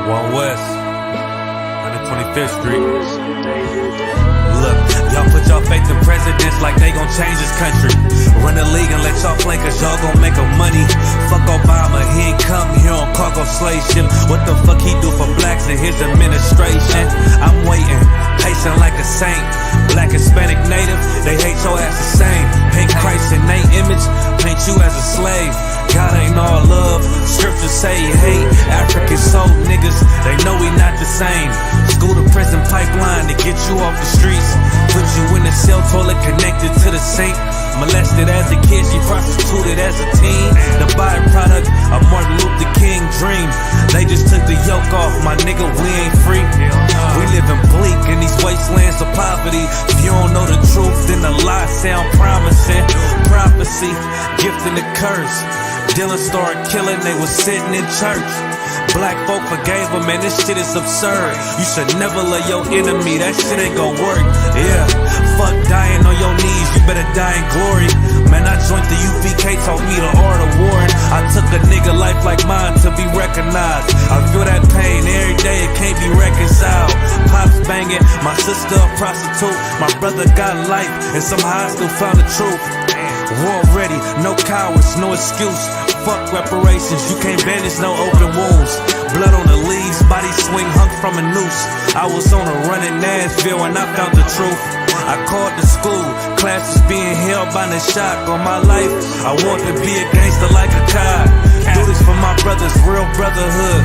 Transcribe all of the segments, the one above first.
One West, 125th Street. Look, y'all put y'all faith in presidents like they gon' change this country. Run the league and let y'all play cause y'all gon' make money. Fuck Obama, he ain't come here on cargo slave ship. What the fuck he do for blacks in his administration? I'm waiting, patient like a saint. Black, Hispanic, Native, they hate your ass the same. Paint Christ in they image, paint you as a slave. God ain't all love, scriptures say he hate. African soul niggas, they know we not the same. School to prison pipeline to get you off the streets. Put you in a cell toilet connected to the sink. Molested as a kid, she prostituted as a teen. The byproduct of Martin Luther King dream. They just took the yoke off, my nigga, we ain't free. We living bleak in these wastelands of poverty. If you don't know the truth, then the lies sound promising. Prophecy, gift and the curse. Dylan started killing, they was sitting in church. Black folk forgave him, man, this shit is absurd. You should never love your enemy, that shit ain't gon' work. Yeah, fuck dying on your knees, you better die in glory. Man, I joined the UPK, taught me the art of warring. I took a nigga life like mine to be recognized. I feel that pain every day, it can't be reconciled. Pops banging, my sister a prostitute. My brother got life, and somehow I still found the truth. War ready, no cowards, no excuse. Fuck reparations, you can't bandage no open wounds. Blood on the leaves, body swing hung from a noose. I was on a run in Nashville and I found the truth. I called the school, classes being held by the shock on my life. I want to be a gangster like a cop. Do this for my brothers, real brotherhood.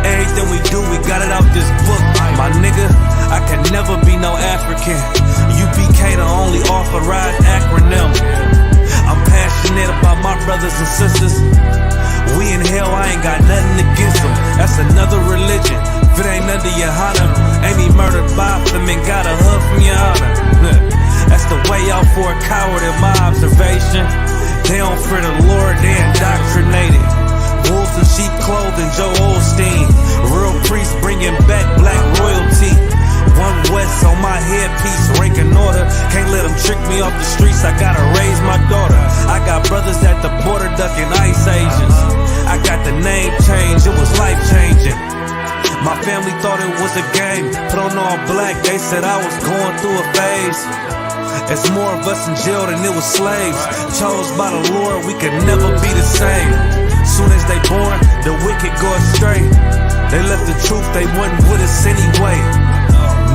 Everything we do, we got it out this book. My nigga, I can never be no African. UPK the only authorized acronym. I'm passionate about my brothers and sisters. We in hell, I ain't got nothing against them. That's another religion. If it ain't under your honor, ain't he murdered by them and got a hug from your honor? That's the way out for a coward in my observation. They don't fear the Lord, they indoctrinated. Wolves in sheep clothing, Joe Osteen. Real priests bringing back black royalty. One West on my headpiece, ranking order. Can't let them trick me off the streets, I gotta raise my daughter. I got brothers at the border ducking ICE agents. I got the name change, it was life changing. My family thought it was a game, put on all black, they said I was going through a phase. It's more of us in jail than it was slaves. Chose by the Lord, we could never be the same. Soon as they born, the wicked go astray. They left the truth, they wasn't with us anyway.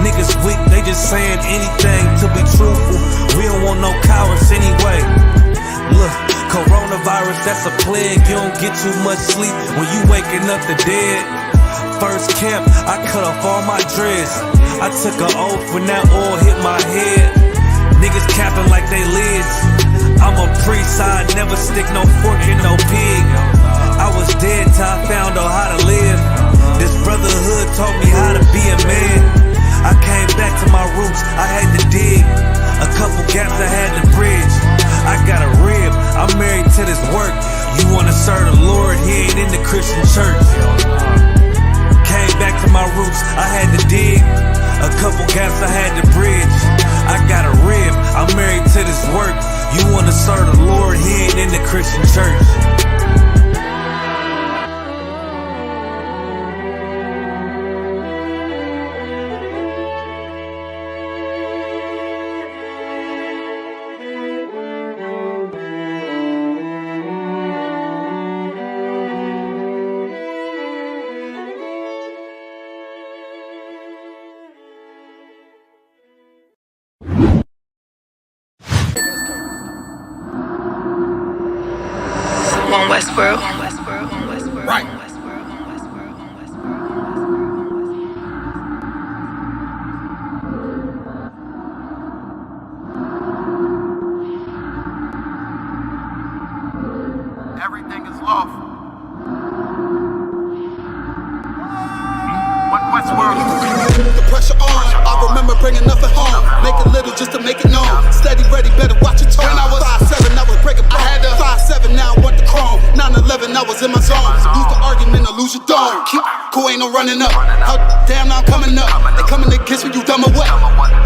Niggas weak, they just saying anything to be truthful. We don't want no cowards anyway. Look, coronavirus, that's a plague. You don't get too much sleep when you waking up the dead. First camp, I cut off all my dreads. I took an oath when that oil hit my head. Niggas capping like they lids. I'm a priest, I never stick no fork in no pig. I was dead till I found out how to live. This brotherhood taught me how to be a man. I came back to my roots, I had to dig. A couple gaps I had to bridge. I got a rib, I'm married to this work. You wanna serve the Lord, he ain't in the Christian church. Came back to my roots, I had to dig. A couple gaps I had to bridge. I got a rib, I'm married to this work. You wanna serve the Lord, he ain't in the Christian church. One Westworld. Right. Everything is lawful. One Westworld. The pressure on. I remember bringing nothing home. Make it little just to make it known. Steady, ready, better watch your tone. When I was 5'7", I was breaking bone. 5'7", now I want the chrome. 9/11, I was in my zone. Lose the argument or lose your dome. Keep cool, ain't no running up. Damn, now I'm coming up. They coming to kiss me, you dumb or what?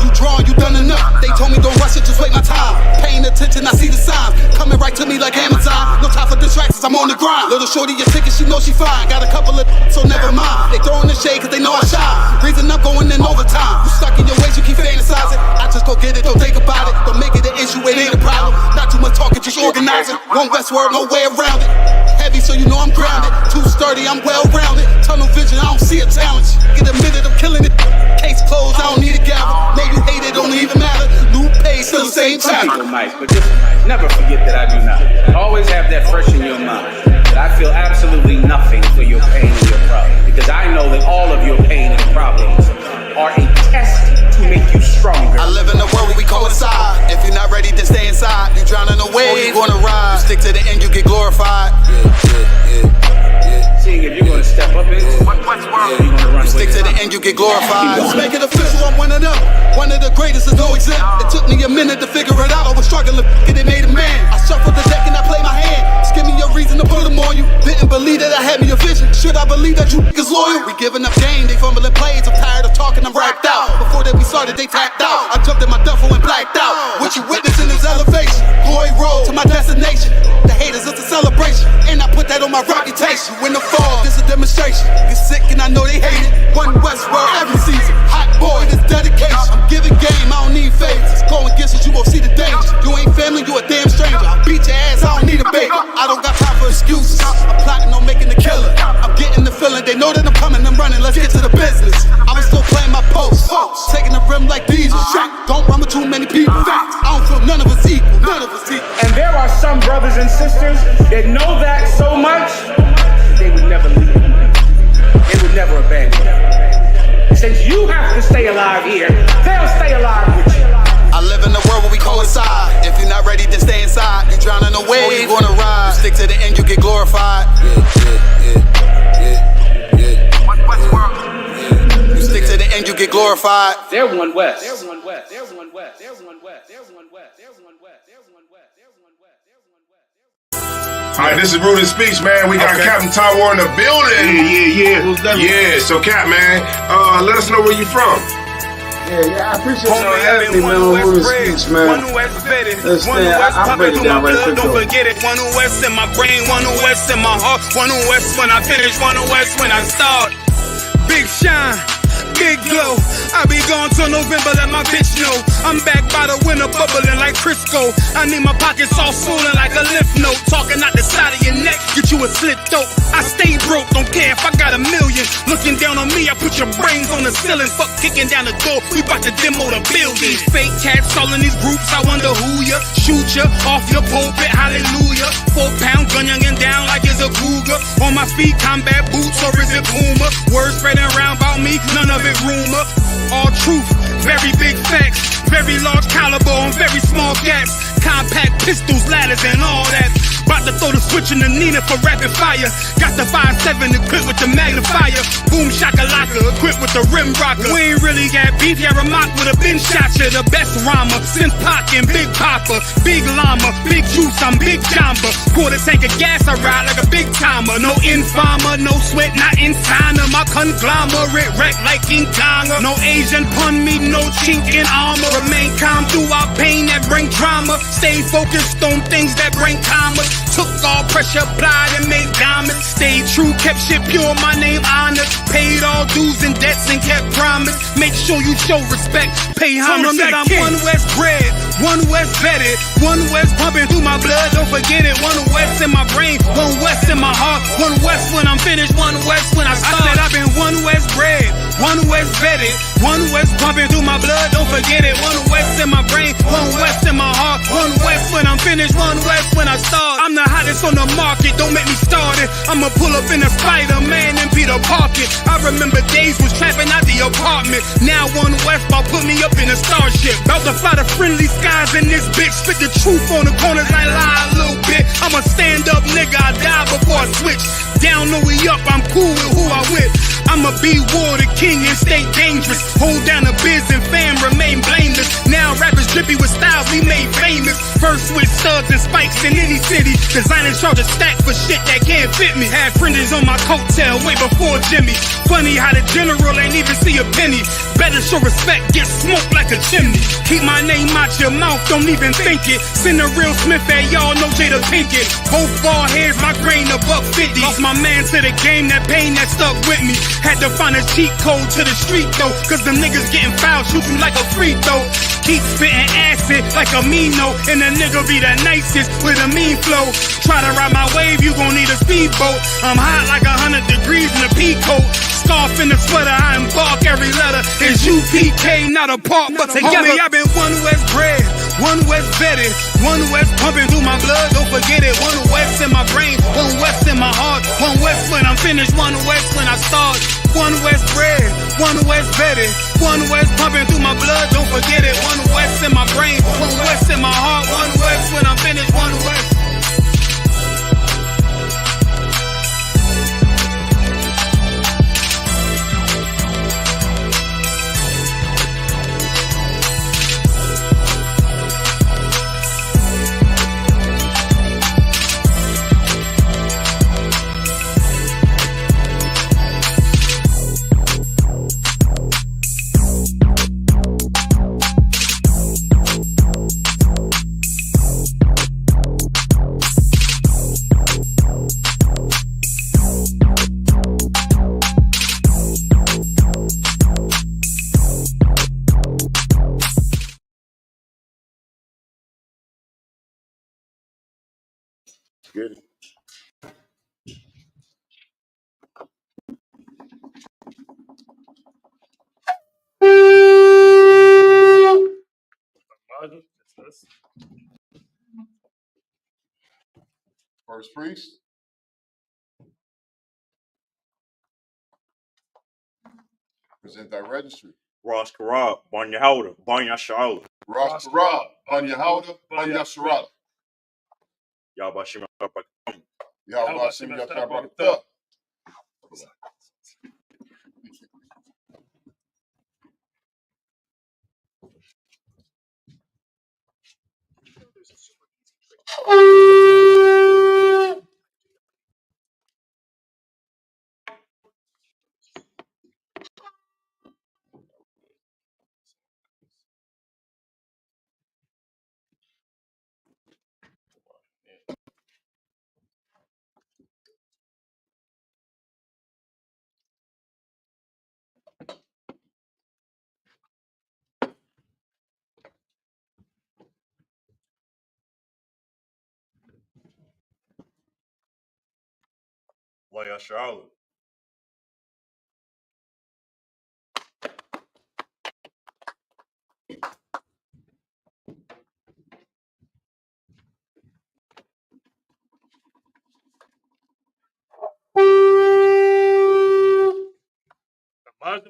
You drawing, you done enough. They told me don't rush it, just wait my time. Paying attention, I see the signs. Coming right to me like Amazon. No time for distractions. I'm on the grind. Little shorty, your ticket, she know she fine. Got a couple of so never mind. They throwing the shade cause they know I shine. Reason I'm going in overtime. You stuck in your ways, you keep fantasizing. I just go get it, don't think about it. Don't make it an issue, it ain't a problem. Not too much talking, just organizing. One Westward, no way around it. Heavy, so you know I'm grounded. Too sturdy, I'm well rounded. Tunnel vision, I don't see a challenge. Get a minute, I'm killing it. Case closed, I don't need a gavel. Know you hate it, don't even matter. New page, still the same time. But just never forget that I do not. Always have that fresh in your mind. That I feel absolutely nothing for your pain and your problem. Because I know that all of your pain and problems are a test to make you stronger. I live in a world where we coincide. If you're not ready to stay inside, you drowning away, you gonna ride. You stick to the end, you get glorified. Seeing if you're gonna step up into what's world, you're gonna run. You stick to the end, you get glorified. Let's make it official, I'm one of them. One of the greatest, there's no exempt. It took me a minute to figure it out. I was struggling, and it made a man. I shuffled the deck and I played my hand. Just give me a reason to put them on you. Didn't believe that I had me a vision. Should I believe that you niggas loyal? We giving up game, they fumbling plays. I'm tired of talking, I'm racked out. Before that we started, they tapped out. I jumped in my duffel and blacked out. What you witnessing is elevation. Glory road to my destination. The haters, it's a celebration. And I put that on my reputation. When the fall, this a demonstration. Get sick and I know they hate it. One Westworld every season. Hot boy, this dedication. I'm giving game, I don't need favors. Go against it, you won't see the danger. You ain't family, you a damn stranger. I'll beat your ass, I don't need a baby. I don't got time for excuses. I'm plotting on making the killer. I'm getting the feeling, they know that I'm coming, I'm running. Let's get to the business. I was still playing my post. Taking the rim like diesel. Don't run with too many people. I don't feel none of us equal. None of us equal. And there are some brothers and sisters that know that so much, they would never leave. They would never abandon you. Since you have to stay alive here, they'll stay alive with you. I live in a world where we coincide. If you're not ready to stay inside, you drowning away, you gonna ride. You stick to the end, you get glorified. You stick to the end, you get glorified. They're one West. They're one West. They're one West. They're one West. They're one West. They're one West. They're one West. They're one West. They're one West. All right, this is Rooted Speaks, man. We got Captain Tywar in the building. Yeah. So, Cap, man, let us know where you from. Yeah, I appreciate y'all having me, man, on Rooted Speaks, man. Understand, I break it down right quick, don't forget it. One West in my brain, one West in my heart, one West when I finish, one West when I start. Big shine, big glow. I be gone till November, let my bitch know. I'm back by the winter, bubbling like Crisco. I need my pockets all swollen like a lymph node. Talking out the side of your neck, get you a slit throat. I stay broke, don't care if I got $1 million. Looking down on me, I put your brains on the ceiling. Fuck kicking down the door, we bout to demo the building. Fake cats all in these groups, I wonder who ya. Shoot ya off your pulpit, hallelujah. 4-pound gun youngin' down like it's a cougar. On my feet, combat boots or is it Puma? Words spreading around about me, none of it rumor. All truth, very big facts. Very large caliber on very small gaps. Compact pistols, ladders and all that. About to throw the switch in the Nina for rapid fire. Got the 5.7 equipped with the magnifier. Boom shakalaka equipped with the rim rocker. We ain't really got beef, yeah, Ramak would have been shot you. The best rhymer since Pac and Big Papa. Big llama, big juice, I'm Big Jamba. Quarter tank of gas, I ride like a big timer. No informer, no sweat, not in China. My conglomerate wreck like King Konga. No Asian pun me, no chink in armor. Remain calm through our pain that bring drama. Stay focused on things that bring commas. Took all pressure, applied and made diamonds. Stayed true, kept shit pure, my name honored. Paid all dues and debts and kept promise. Make sure you show respect, pay homage. I'm one West bred, one West vetted, one West pumping through my blood, don't forget it. One West in my brain, one West in my heart. One West when I'm finished, one West when I start. I said I've been one West bred, one West vetted, one West pumping through my blood, don't forget it. One West in my brain, one West in my heart. One West when I'm finished, one West when I start. I'm the hottest on the market, don't make me start it. I'ma pull up in a Spider-Man and Peter Parker. I remember days was trapping out the apartment. Now one West about put me up in a starship. About to fly the friendly skies in this bitch. Spit the truth on the corners, I lie a little bit. I'm a stand-up nigga, I die before I switch. down, know we up, I'm cool with who I with. I'ma be war the king and stay dangerous. Hold down the biz and fam, remain blameless. Now rappers drippy with styles we made famous. First with studs and spikes in any city. Designers charge a stack for shit that can't fit me. Had fringes on my coattail way before Jimmy. Funny how the general ain't even see a penny. Better show respect, get smoked like a chimney. Keep my name out your mouth, don't even think it. Send a real Smith at y'all, no Jada Pinkett. Both ball heads, my grain a $1.50. Lost my man to the game, that pain that stuck with me. Had to find a cheat code to the street though, cause them niggas getting fouled, shoot you like a free throw. Keep spitting acid like a Mino, and a nigga be the nicest with a mean flow. Try to ride my wave, you gon' need a speedboat. I'm hot like 100 degrees in a peacoat. Scarf in the sweater, I embark every letter. It's UPK, not a park, but together. Homie, I've been one West bred, one West vetted, one West pumping through my blood, don't forget it. One West in my brain, one West in my heart. One West when I'm finished, one West when I start. One West bred, one West vetted, one West pumping through my blood, don't forget it. One West in my brain, one West in my heart. One West when I'm finished, one West. Get it. First priest. Present thy registry. Rosh Karab, Bon Yehuda, Bon Yasharala. Rosh Karab, Bon Yehuda, Bon Yasharala. Yabashim Yabashim. Yahweh Yashabakta. Bon Yasharala.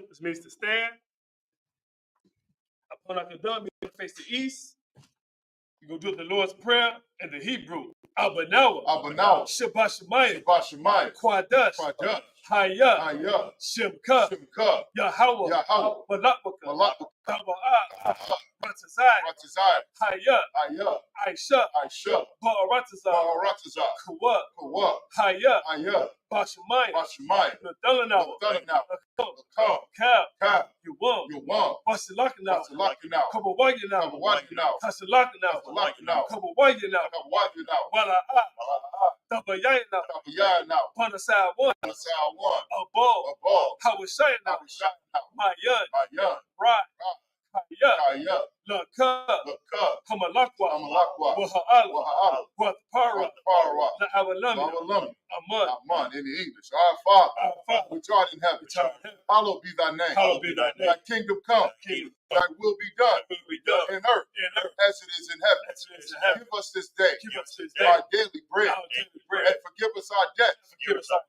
This means to stand. Upon our done, we face the east. You're going to do the Lord's Prayer in the Hebrew. Abanawa. Shabbat Shemayim. Quadash. Hayah. Shemka. Yahweh. Malakbaka. Kaba'ah. Ratazai. Hayah. Aisha. Ba'aratazai. Kawah. Hayah. Bashamayim. Nadalanawa. Kab. You won. Basilakanawa. Kabawayanawa. Kasalakanawa. Kabawayanawa. Tabayayanawa. Panasai one. A ball. Hawashayanawa. Mayan. Right. Lakab. Hamalakwa. Waha'ala. Watapara. Na'awalami. Aman in the English. Our Father, which art in heaven, hallowed be thy name. Thy kingdom come. Thy will be done in earth as it is in heaven. Give us this day our daily bread, and forgive us our debts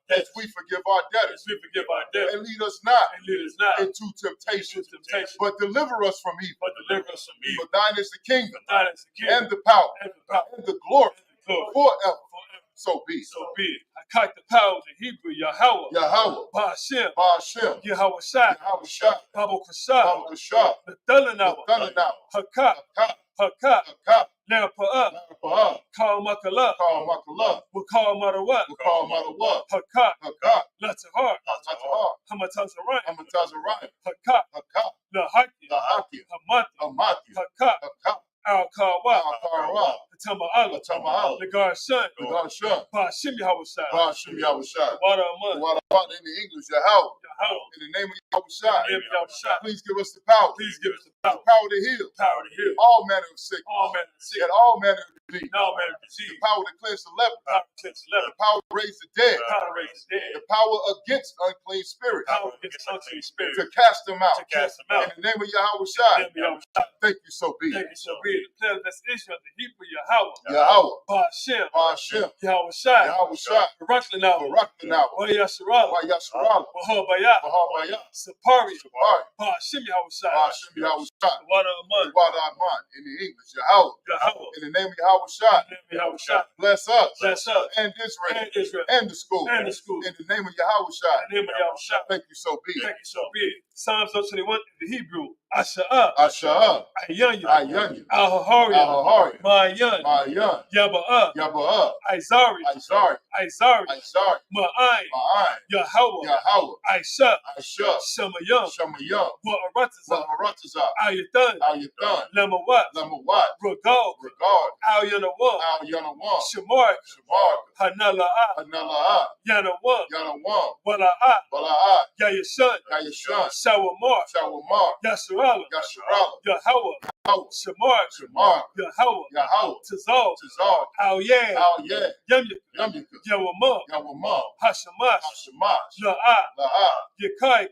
as we forgive our debtors. And lead us not into temptation, but deliver us from evil. For thine is the kingdom, and the power, and the glory, forever. So be it. Kite the power in Hebrew, Yahweh. Yahweh. Ba'ashem. Ba'ashem. Yahweh Shai. Yahweh Shai. Babu Kashah. Babu Kashah. The Thalanawa. Thundernawa. Hakak. Hakak. Hakak. Hakak. Lampa'ah. Larapa'ah. Call Makala. Call Makala. We'll call Marawat. Call Matawah. Hakak. Hakak. Latahar. Latahar. Hamatazarayim. Hamatazarayim. Hakak. Hakak. Lahaki. Lahaki. Hamati. Hamati. Hakak. Hakak. Al-Kawa. Al-Karawa. Tama'ala. Tama'ala. Nagar Shun. Nagar Shun. Ba'ashem Yahweh Shai. Ba'ashem Yahweh Shai. Water Aman. What about in the English, Yahweh? Yahweh. In the name of Yahweh Shai. In the name of Yahweh Shai. Please give us the power. Please give us the The power. power to heal. Power to heal. All manner of sickness. All manner of sin. And all manner of disease. All manner of The disease. power to cleanse the leper. Power to cleanse the leper. The power to raise the dead. Power to raise the dead. The power against unclean spirits. Power against unclean spirits. To cast them out. To cast them out. In the name of Yahweh In the Shai. name of Yahweh Shai. Thank you, so be it. Thank you so be it. Declare this Israel, the Hebrew Yahweh. Yahweh. Ba'ashem. Ba'ashem. Yahweh Shai. Yahweh Shai. Baraklanawa. Barakanawa. Wa Yasharala. Wa Yasharala. Wahabaya. Bahabaya. Sapari. Sabari. Ba'ashem Yahweh Shai. Ba'ashem Yahweh Shai. Water Aman. Wada Aman. In the English, Yahweh. Yahweh. In the name of Yahweh Shai. In the name of Yahweh Shai. Bless us. Bless us. And Israel. And Israel. And the school. And the school. In the name of Yahweh Shai. In the name of Yahweh Shai. Thank you, so be it. Thank you so be it. Psalms 21 in the Hebrew. Asha'ah. Asha'ah. Ayanya. Ayanya. Al-Hahari. Al-Hahari. Ma'ayan. Ma'ayan. Yaba'ah. Yaba'ah. Izari. Izari. Izari. Izari. Ma'ayin. Ma'ayin. Yahweh. Yahweh. Aisha. Aisha. Shamayam. Shamayam. Wa'aratazah. Wa'aratazah. Ayatan. Ayatan. Lamawat. Lamawat. Regard. Regard. Al-Yanawam. Al-Yanawam. Shamar. Shamar. Hanala'ah. Hanala'ah. Yanawam. Yanawam. Wala'ah. Bala'ah. Yayashan. Yayashan. Shawamar. Shawamar. Yasharala. Yasharala. Yahweh. Yahweh. Shamar. Shamar. Yahweh. Yahweh. Tazal. Tazar. Al-Yan. Al-Yeh. Yamyaka. Yamyaka. Yawamam. Yawamam. Hashamash. Hashamash. La'ah. La'ah. Yakai.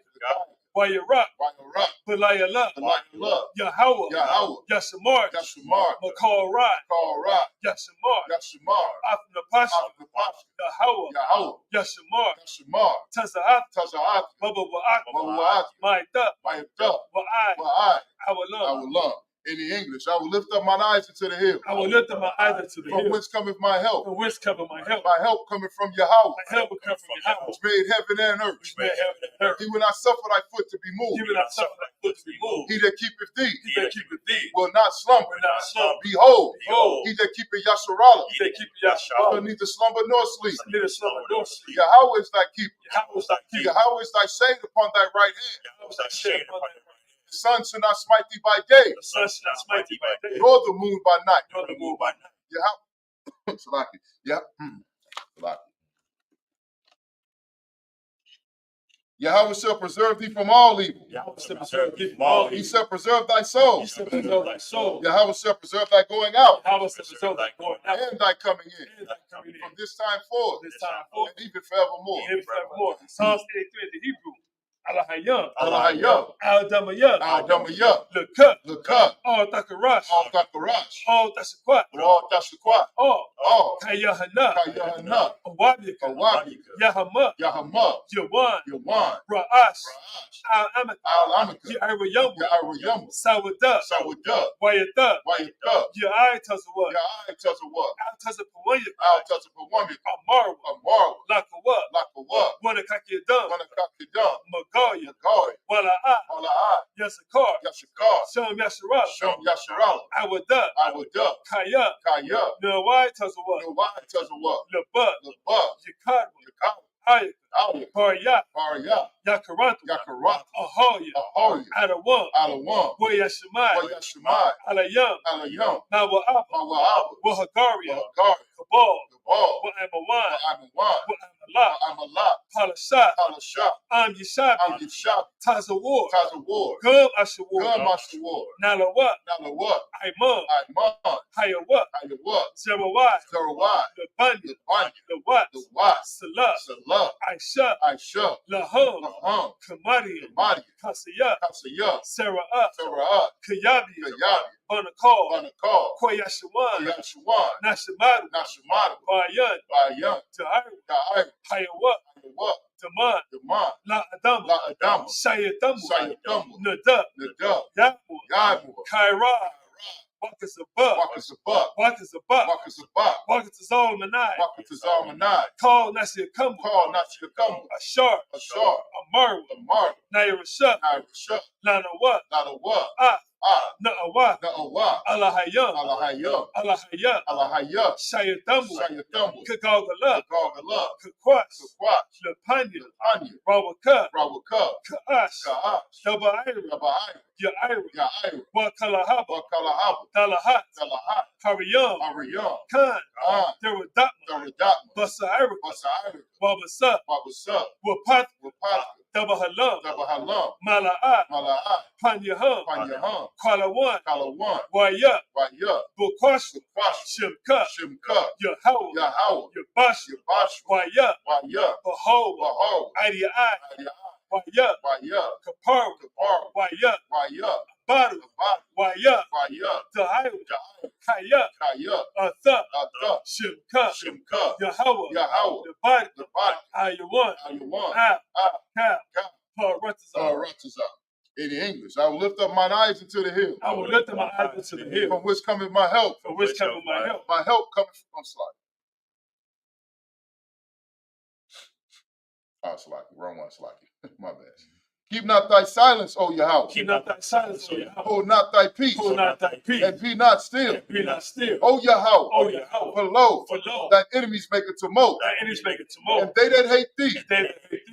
Wayarak. Wayarak. Belayala. Belayala. Yahweh. Yahweh. Yashamar. Yashamar. Makal Rai. Kara. Yashamar. Yashamar. Afnapash. Afnapash. Yahweh. Yahweh. Yashamar. Yashamar. Taza'at. Taza'at. Baba Wa'at. Mawa'at. Ma'ita. Ma'ita. Wa'ai. Wa'ai. Awalam. Awalam. In the English, I will lift up mine eyes into the hill. I will lift up my eyes unto the From hill. whence cometh my help? From whence cometh my help? My help cometh from Yahweh, My help will come from Yahweh. which made heaven and earth. Which made heaven and earth. He will not suffer thy foot to be moved. He will not suffer thy foot to be moved. He that keepeth thee He that keepeth thee will not slumber. will not slumber. Behold, Behold, he that keepeth Yasharala he that keepeth shall Yahweh neither slumber nor sleep. neither slumber nor sleep. Yahweh is thy keeper. Yahweh is thy keeper. Yahweh is thy shade upon thy right hand. Yahweh is thy shade upon thy right hand. The sun shall not smite thee by day, The sun shall not smite thee by day, nor the moon by night. nor the moon by night. Yahweh. Salaki. Salaki. Yahweh shall preserve thee from all evil. Yahweh shall preserve thee from all He evil. shall preserve thy soul. He shall preserve thy soul. Yahweh shall preserve thy going out Yahweh shall preserve thy going out and thy coming in and thy coming in. from this time forth This time forth and even forevermore. and forevermore. Psalms 83 in the Hebrew. Alahayam. Alahayam. Al-Damayam. Al-Damayam. Lekut. Lekut. Al-Takarash. Al-Takarash. Al-Tashakwat. Al-Tashakwat. All. Kayahana. Kayahana. Awabika. Awabika. Yahama. Yahama. Yawan. Yawan. Ra'ash. Ra'ash. Al-Amaka. Al-Amaka. Ya'arayamu. Ya'arayamu. Sawada. Sawada. Wayata. Wayata. Ya'ai Tazawat. Ya'ai Tazawat. Al-Tazapawayaka. Al-Tazapawamika. Amarwa. Amarwa. Lakawa. Lakawa. Wanakakidam. Wanakakidam. Magaya. Magari. Wala'a. Wala'a. Yasakar. Yashakar. Sham Yasharala. Sham Yasharala. Awada. Awada. Kaya. Kaya. Nawai Tazawat. Nawai Tazawat. Labat. Labat. Yakadwa. Yakadwa. Ayaka. Ayaka. Barya. Barya. Yakaratu. Yakaratu. Ahoya. Ahoya. Adawan. Alawan. Wayashimai. Wayashimai. Alayam. Alayam. Nawa'aba. Mawa'aba. Wahagaria. Wahagari. Kabal. Gabal. Wa'amawan. Wa'amawan. Wa'amala. Wa'amala. Palashat. Palashat. Yishabi. Yishab. Tazawar. Tazawar. Gum Ashawar. Gum Ashawar. Nalawat. Nalawat. Aiman. Aiman. Hayawat. Hayawat. Zerawai. Zerawai. Labanya. Labanya. Lawat. The Wat. Salah. Salah. Aisha. Aisha. Laham. Laham. Kamadi. Kamadi. Kasiyah. Kasiyah. Sara'ah. Sara'ah. Kayabi. Kayabi. Banakal. Banakal. Koyashawan. Yashawan. Nashamadu. Nashamadu. Bayan. Bayan. Tahir. Ta'ir. Hayawat. Hayawat. Daman. Daman. La Adama. La Adama. Sayatamu. Sayatamu. Nada. Nada. Yabur. Yabur. Kaira. Walkers above. Walkers above. Walkers above. Walkers above. Walkers is all manai. Walkers is all manai. Call Nasi Kumba. Call Nasi Kumba. Ashar. Ashar. Amaru. Amaru. Naira Shah. Naira Shah. Lana Wa. Nadawa. Na'awa. Na'awa. Allahayam. Allahayam. Allahayam. Allahayam. Shayathambu. Shayathambu. Kagagala. Kagagala. Kakwas. Kakwas. Lapanya. Anya. Rawaka. Rawaka. Ka'ash. Ka'ash. Daba'ira. Daba'ira. Ya'ira. Ya'ira. Wakalahaba. Wakalahaba. Dalahat. Dalahat. Hariyam. Hariyam. Khan. Khan. Daradakma. Daradakma. Basa'ira. Basa'ira. Wabasa. Wabasa. Wapat. Wapat. Dabahalam. Dabahalam. Mala'a. Mala'a. Panyaham. Panyaham. Kalawan. Kalawan. Waya. Waya. Bukwash. Bukwash. Shimka. Shimka. Yahawa. Yahawa. Yabash. Yabash. Waya. Waya. Behold. Behold. Adiai. Adiai. Waya. Waya. Kapar. Kapar. Waya. Waya. Badu. Abad. Waya. Waya. Dahayu. Dahayu. Kaya. Kaya. Atha. Atha. Shimka. Shimka. Yahawa. Yahawa. The body. The body. Ayawan. Ayawan. Ah. Ah. Ka. Paratazar. Paratazar. In English, I will lift up mine eyes into the hill. I will lift up my eyes into the hill. From which cometh my help. From which cometh my help. My help cometh from Slack. Oh, Slack. Wrong one, Slack. My bad. Keep not thy silence, O Yahweh. Keep not thy silence, O Yahweh. Hold not thy peace. Hold not thy peace. And be not still. And be not still. O Yahweh. O Yahweh. For lo, thy enemies make a tumult. Thy enemies make a tumult. And they that hate thee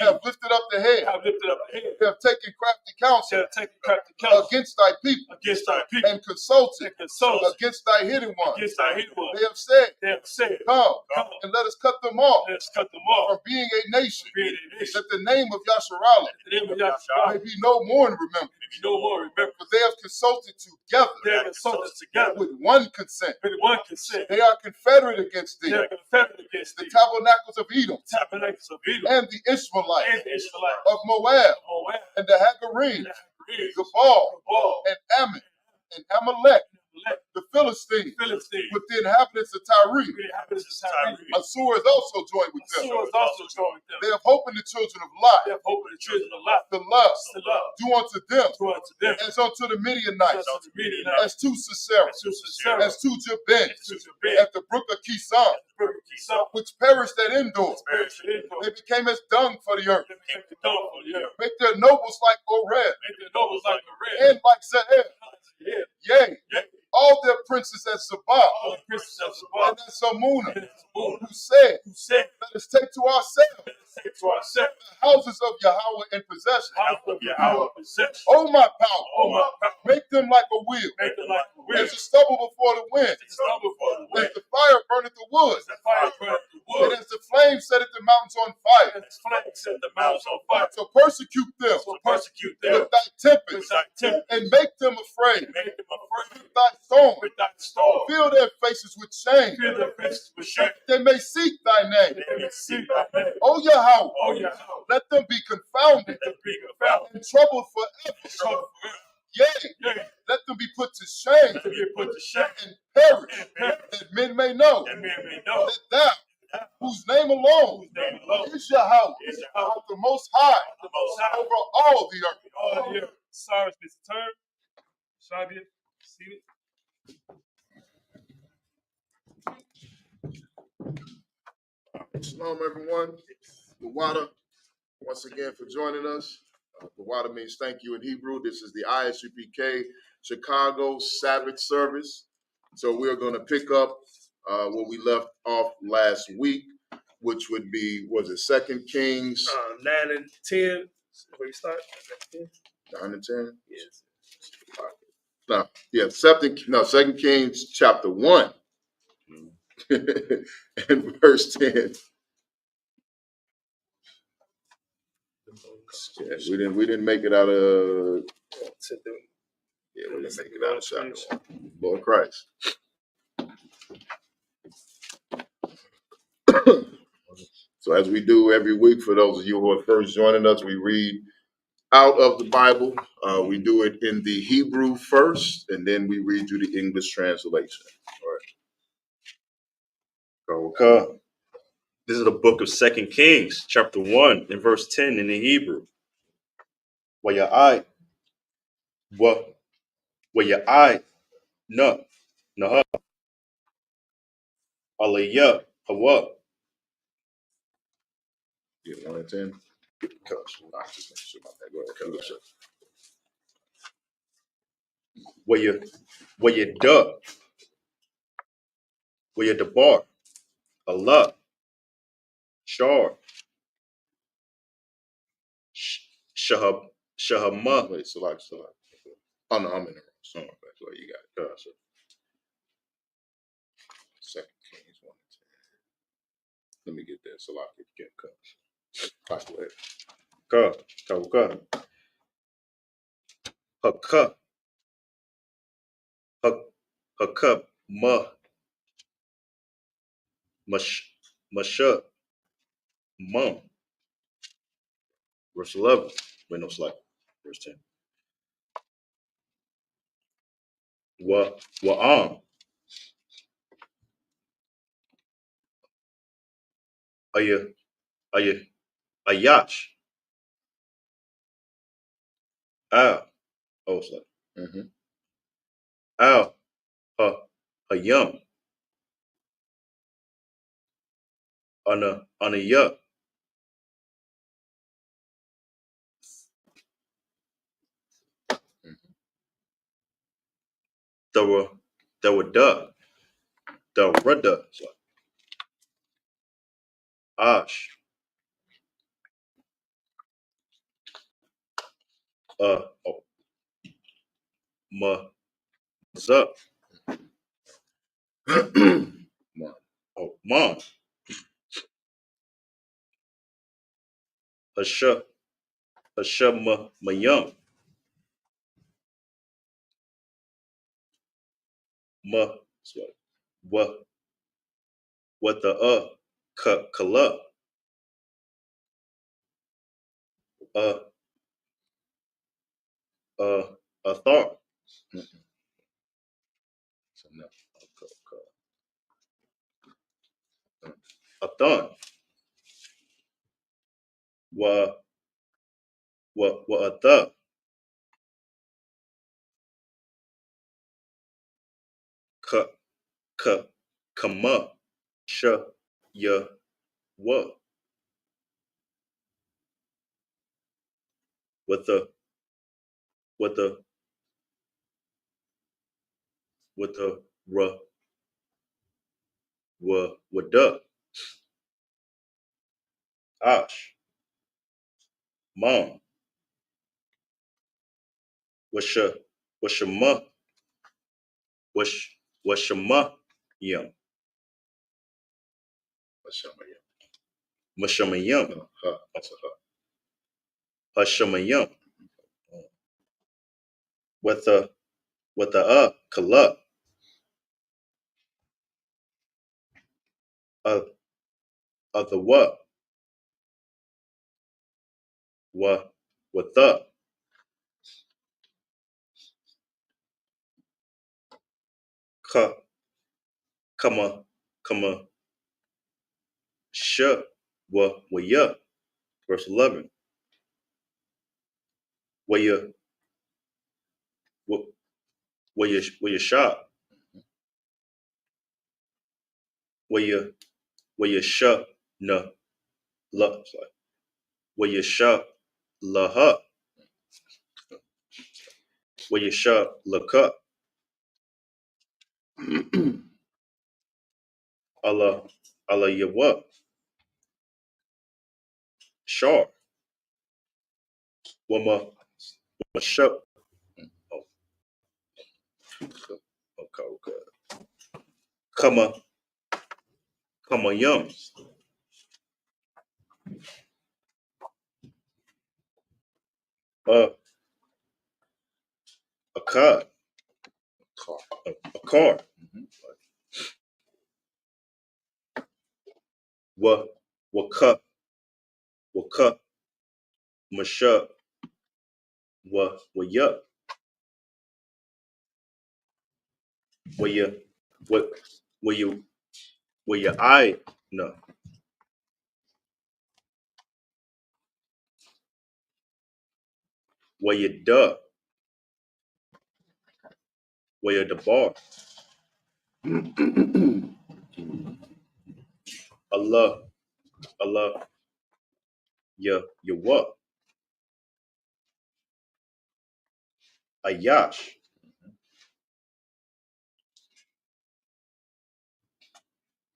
have lifted up the head. Have lifted up the head. Have taken crafty counsel. Have taken crafty counsel against thy people. Against thy people. And consulted. And against thy hidden ones. Against thy hidden ones. They have said. They have said. Come. And let us cut them off. Let us cut them off. From being a nation. Being a nation. That the name of Yasharallah. The name of Yasharallah. May be no more in remembrance. May be no more in remembrance. For they have consulted together. They have consulted together. With one consent. With one consent. They are confederate against thee. They are confederate against the thee. tabernacles of Edom. Tabernacles of Edom. And the Ishmaelites. And the Ishmaelites. Of Moab. Moab. And the Hagarenes. Gebal. And Ammon. And Amalek. The Philistines, with the inhabitants of Tyre. Assur is also joined with them. They have hope in the children of Lot. The lust. Do unto them as unto the Midianites, as to Sisera, as to Jabin, at the brook of Kison, which perished at Endor. They became as dung for the earth. Make their nobles like Oreb, and like Ze'er. Yea, all their princes at Sabbath, and at Salmuna, who said, let us take to ourselves the houses of Yahweh in possession. O my power, make them like a wheel, as the stubble before the wind, as the fire burneth the wood, and as the flame setteth the mountains on fire. So persecute them with thy tempest, and make them afraid with thy storm. Fill their faces with shame. They may seek thy name. O Yahweh, let them be confounded and troubled forever. Yea, let them be put to shame and perish, that men may know that thou, whose name alone is Yahweh, art the most high over all the earth. Cyrus, Mr. Turn. Shabia, seated. Shalom, everyone. The water, once again, for joining us. The water means thank you in Hebrew. This is the Isupk Chicago Sabbath service. So we're going to pick up where we left off last week, which would be, was it 2 Kings? 9 and 10. Where you start? 9 and 10? Yes. No, yeah, 2 Kings chapter 1 and verse 10. Yeah, we didn't make it out of. Yeah, we didn't make it out of chapter 1. Lord Christ. So as we do every week, for those of you who are first joining us, we read out of the Bible. We do it in the Hebrew first, and then we read you the English translation. All right. Okay. This is the book of 2 Kings, chapter 1, and verse 10 in the Hebrew. Where your eye, no, Naha. Aliyah. Hawa. Yeah, 1 and 10. Coach, I just make sure about that. Go ahead, Coach. Where you duck. Where you debar. Allah. Shar. Shahab. Shahama. Wait, select. Oh, no, I'm in the wrong song. That's what you got. Gotcha. 2 Kings 1 and 10. Let me get that. Select it. Get Coach. Go ahead. Ka. Haka. Haka. Masha. Mum. Verse 11. Wait, no, slack. Verse 10. Wa'am. Ayash. Al. Oh, slack. Mm-hmm. Al. Hayam. Anaya. Dawada. Dawada. Ash. Oh. Maza. Oh, mom. Hasha. Mayam. Ma. What the kala. Uh a thought. So, no. A thought. Wa a thought. Ka kama. Sha ya wa. What the ra wa da. Ash. Mom. What's your ma? What's your ma? Yum. Mashamayam. No, her. That's a her. Hashamayam. With the kala. Of the what? What the? Ka kama sha wa ya. Verse 11. Where you shop? Where you shop? No, la. Sorry. Where you shop? La ha. Where you shop? La ka. Allah ya what? Sharp. Wama shop. Oh, okay. Kama yum. A car. Car. A car. Mm-hmm. Wa ka masha wa ya. What where you I no. Where you duh. Where you the bar. Allah, Allah, ya what? Ayash.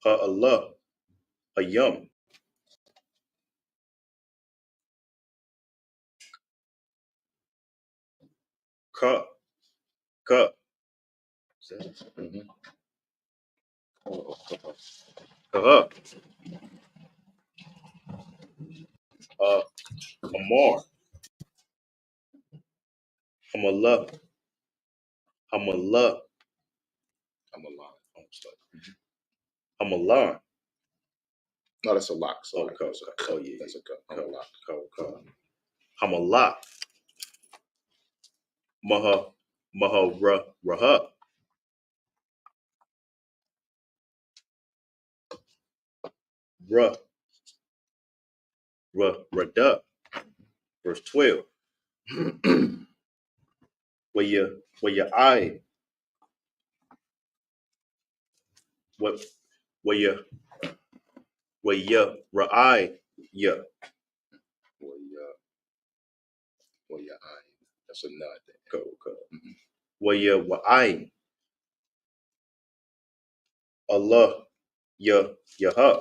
Ha Allah, Hayam. Ka, ka. Ka, Amar. Hamallah, Hamallah, Hamallah. No, that's a lock. Sorry. Okay, okay. Oh, yeah. That's a cut. Hamallah. Maha, Maha, Raha. Rada. Verse 12. Where your eye, what, where your eye, yeah. Well, yeah, that's a nut. Go. Where your eye, Allah, ya ha.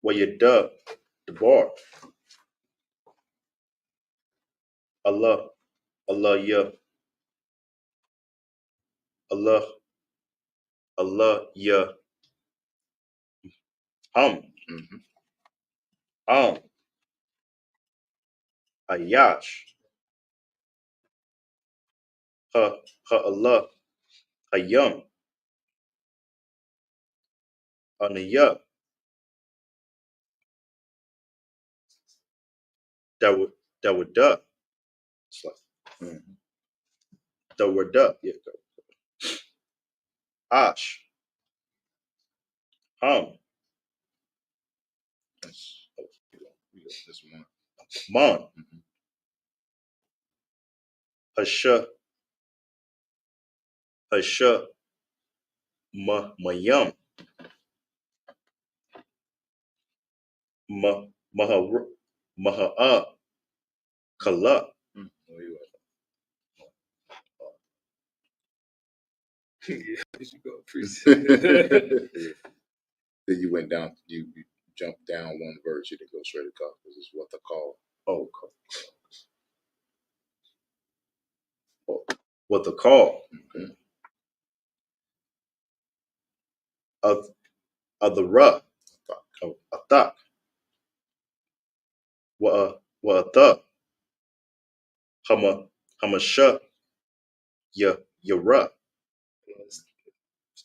Where your the bar, Allah, Allah, ya, Allah, Allah, ya, Ayash, ha Allah, Hayam, Anaya, that would duh. It's like, that were duh. Yeah, go. Ash, This one. Man, Hasha, Mayam, Maha, Kala. Then you went down. You jumped down one verse. You didn't go straight to God because it's what they call. Oh, what the call of the ra, atak, wa the hamasha, ya ra.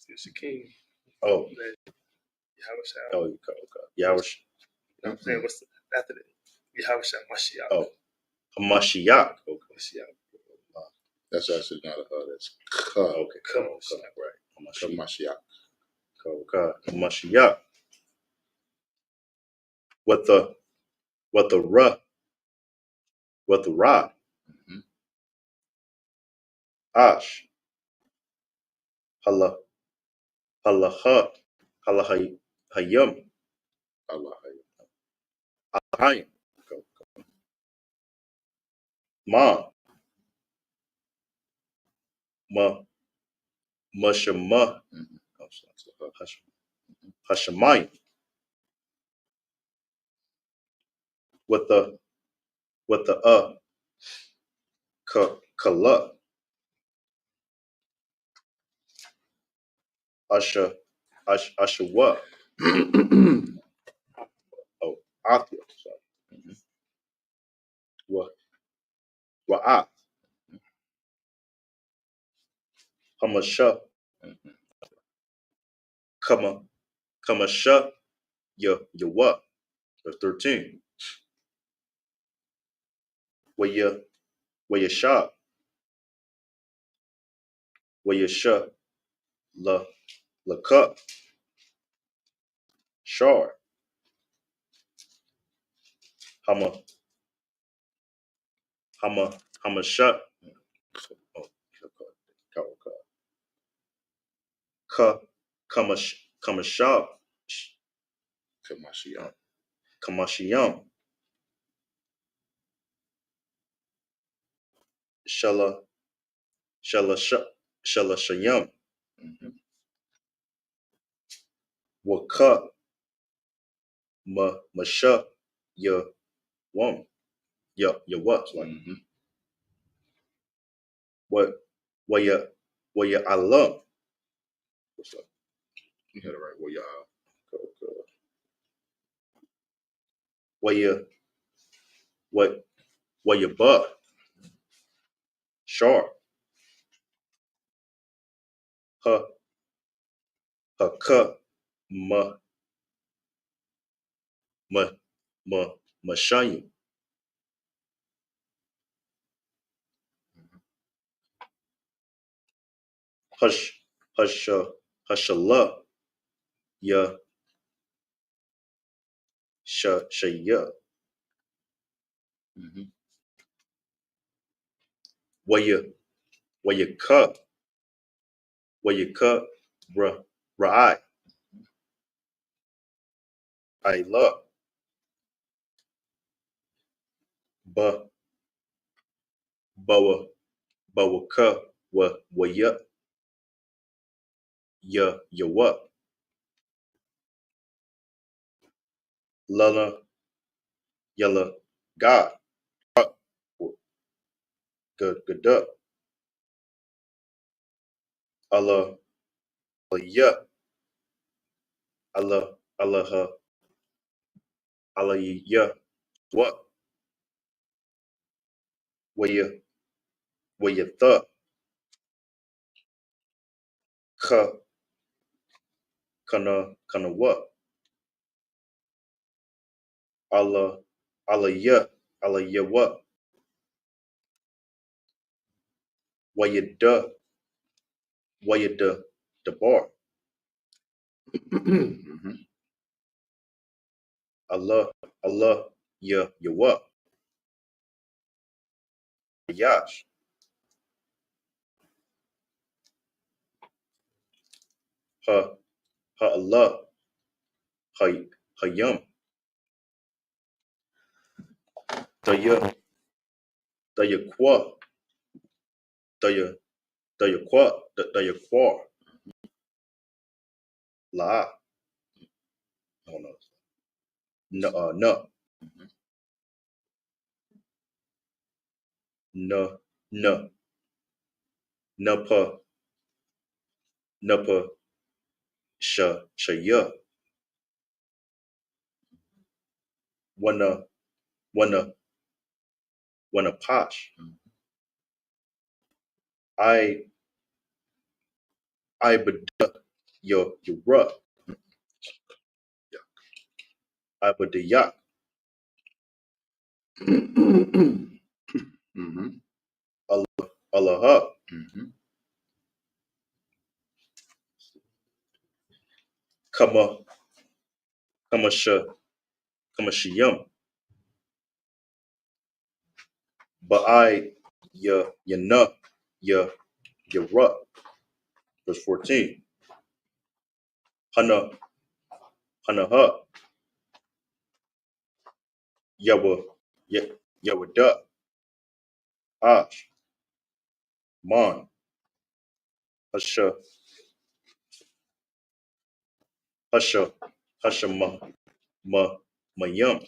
It's a king. Oh, Yahushua. oh, okay. Yahush. You know what I'm saying? What's after that? Yahushua Mashiach. Oh, Hamashiach. Okay. Mashiach. That's actually not a that's ka. Okay, Come on, right. Mashiach. Hamashiach. What the ra, ash, halaha, halahayim, alahayim, mashama, hashamayim. What the kala, ashawa. Oh, athia. Sorry. Wa'at, hamasha, kamasha, what? Verse 13. Where you shop, where you shop, la cup, shard, hama shut. Oh, Kamashab. Kamashiyam. Shalashayam. Waka Masha ya wam. Ya what? Like what ya Allah. What's up? You had it right. What ya what ya ba. Sure. Ha ka ma mashayim. Hashallah ya shaya. Waya ka ra'ai. I love ba bawa ka wa ya what lala yalla God good up Allah ya Allah Allah ya what wa ya tha ka kana what Allah ya what wa ya the bar Allah ya what yash ha Allah hayam da ya kwa da ya kwa la I don't know no napa shaya wanna posh I bada your rub I bada yak Allah kama shiyam but I ya na ya rub verse 14 hana ha yawa da ash man hasha mayam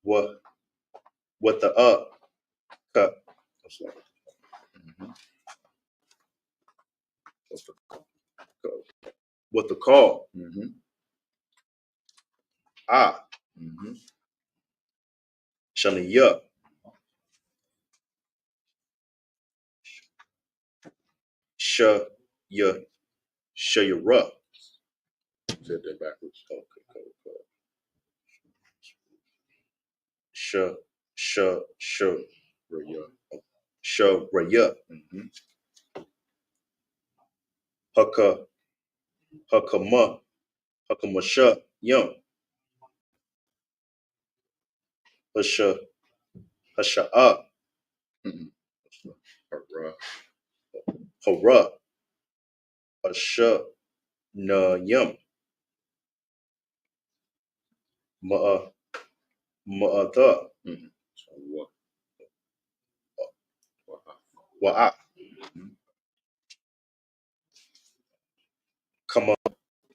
what the ka what the call shaniya sha ya shayara said that backwards okay. Raya. Hakamasha yum. Hasha'a. Hara. Asha. Na yum. Ma'a. Ma'atha. Wa'a.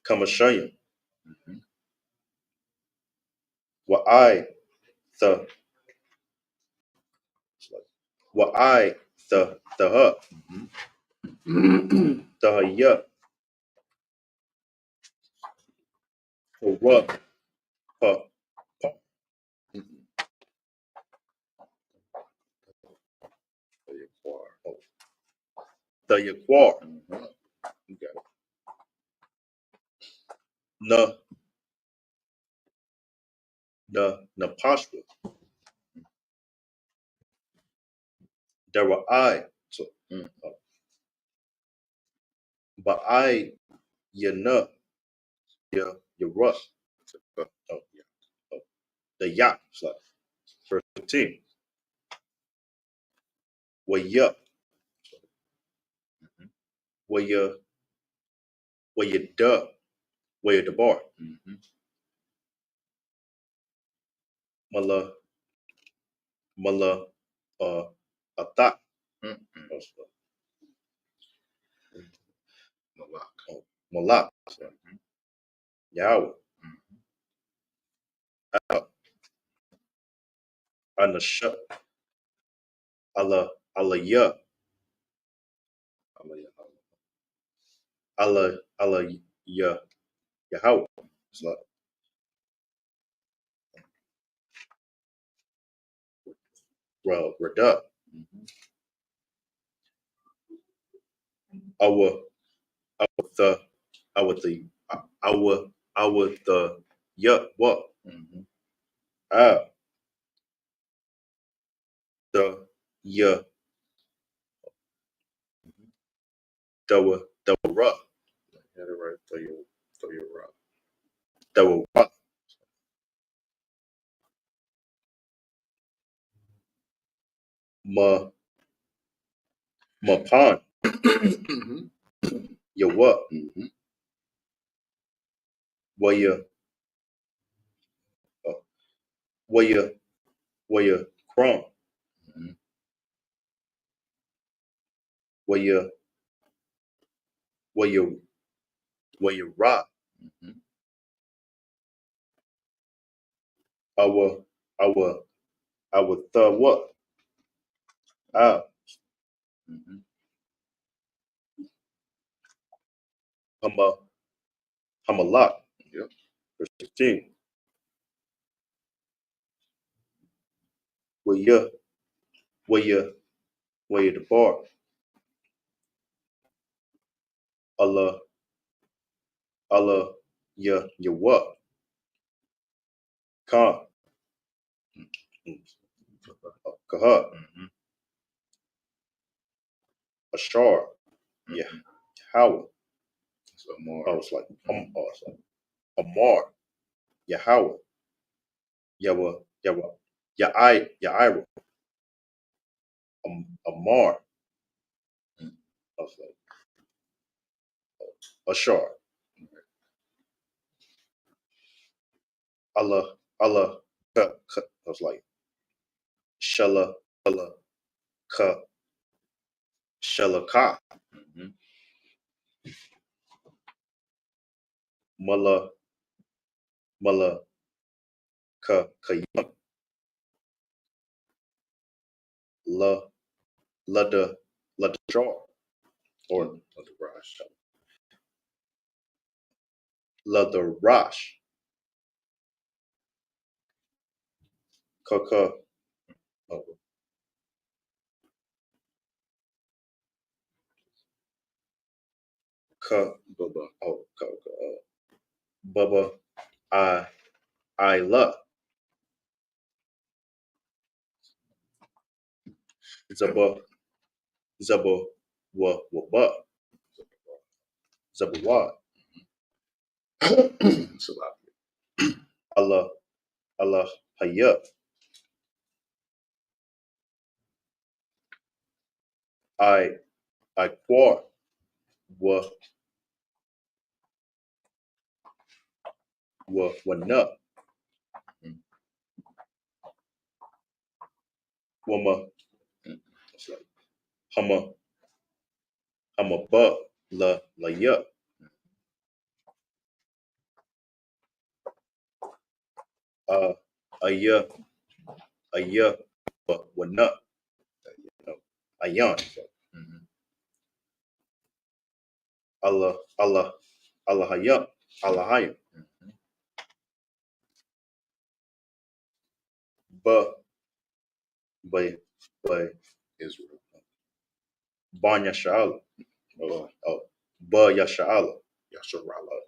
Kamashayim. Wa'ai. The. Wa'ai. The. Ha. The ya. Hara. Pa. The Yaquar. Na. Napashwa. There were I. So, but I. Ya. Ya. Yara. The Ya. So, verse 15. Waya. Waya. Waya da. Waya the bar. Mala. Mala. Atak. Malak. Yahweh. Anasha. Allah. Allah ya. Allah. Allah ya. Yahweh. So, well, Rada. Our the the what the ya the ra had it right throw your ra the ra ma pan ya what where you where you crum where you where you rock our the what I'm a lot. Yep. Verse 16. Where you the bar. Allah ya what? Khan. Kahar. Ashar. Yeah. Howard. I was like, Amar. Yahweh. Yawa. Yaira. Amar. I was like, Ashar. Allah. I was like, Shella. Ka. Shella Ka. Mala. Ka. Kayam. La the jar or la the rash kaka ka baba baba I la zaba wa ba zaba wa Allah hayya I I quar wa na wama hama ba la ya aya wa na ayan. Allah hayam Allah hayam ba Israel ban yasha'ala ba yasha'ala yasharala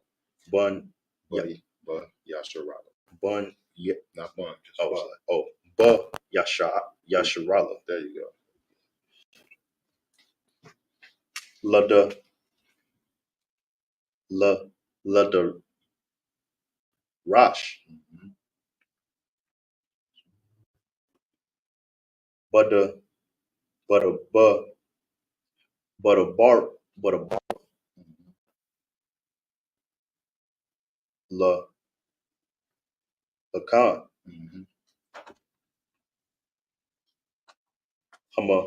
bun yasharala bun not bun ba yasharala. There you go. Lada Rash. But a bar la Lacan. Hama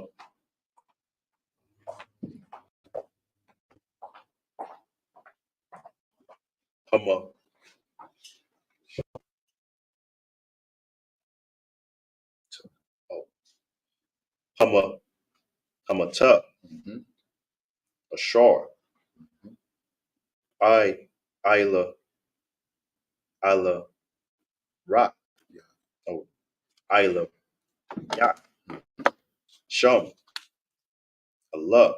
Hamata. Ashar. Isla Rock. Oh, Isla Yak. Shum. Allah.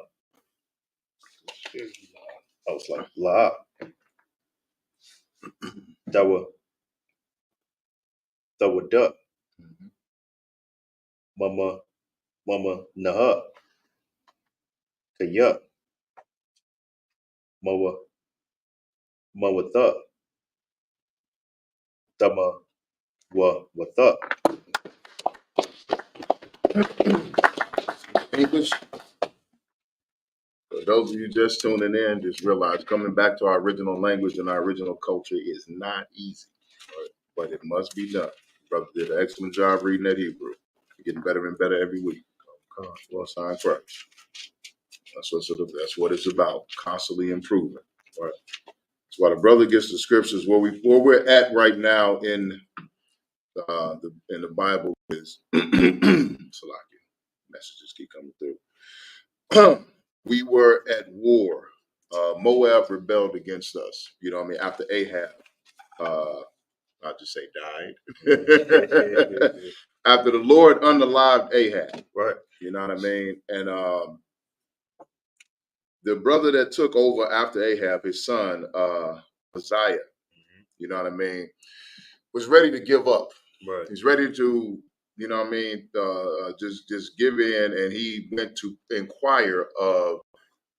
I was like, La. Dawa Duck. Mama Naha. Kaya. Mawatha. Dama Watha. English. For those of you just tuning in, just realize coming back to our original language and our original culture is not easy, but it must be done. Brother did an excellent job reading that Hebrew. Getting better and better every week. Well, sign first. That's what it's about. Constantly improving. Right. That's why the brother gets the scriptures. Where we're at right now in the Bible is Salaki. Messages keep coming through. We were at war. Moab rebelled against us. You know what I mean? After Ahab, I'll just say died. After the Lord unalived Ahab. Right. You know what I mean? And the brother that took over after Ahab, his son, Uzziah, you know what I mean, was ready to give up. Right. He's ready to, you know what I mean, just give in, and he went to inquire of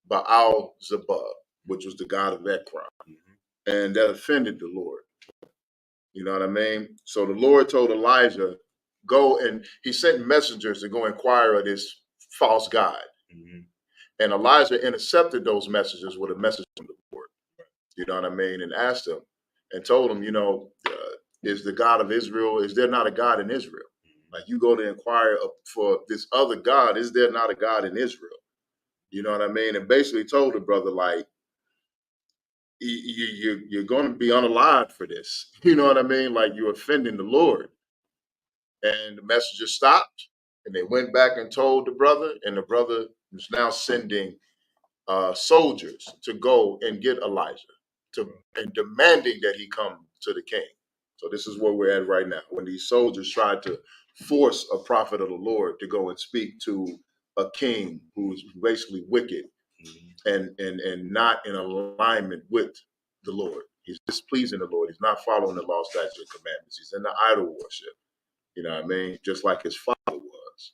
Baal Zebub, which was the god of Ekron, and that offended the Lord. You know what I mean? So the Lord told Elijah, go, and he sent messengers to go inquire of this false god. And Elijah intercepted those messages with a message from the Lord. You know what I mean? And asked him and told him, you know, is the God of Israel, is there not a God in Israel? Like, you go to inquire for this other God, is there not a God in Israel? You know what I mean? And basically told the brother, like, you're going to be unalived for this. You know what I mean? Like, you're offending the Lord. And the messenger stopped, and they went back and told the brother, and the brother was now sending soldiers to go and get Elijah, and demanding that he come to the king. So this is where we're at right now. When these soldiers tried to force a prophet of the Lord to go and speak to a king who's basically wicked and not in alignment with the Lord. He's displeasing the Lord. He's not following the law, statutes, and commandments. He's in the idol worship. You know what I mean? Just like his father was.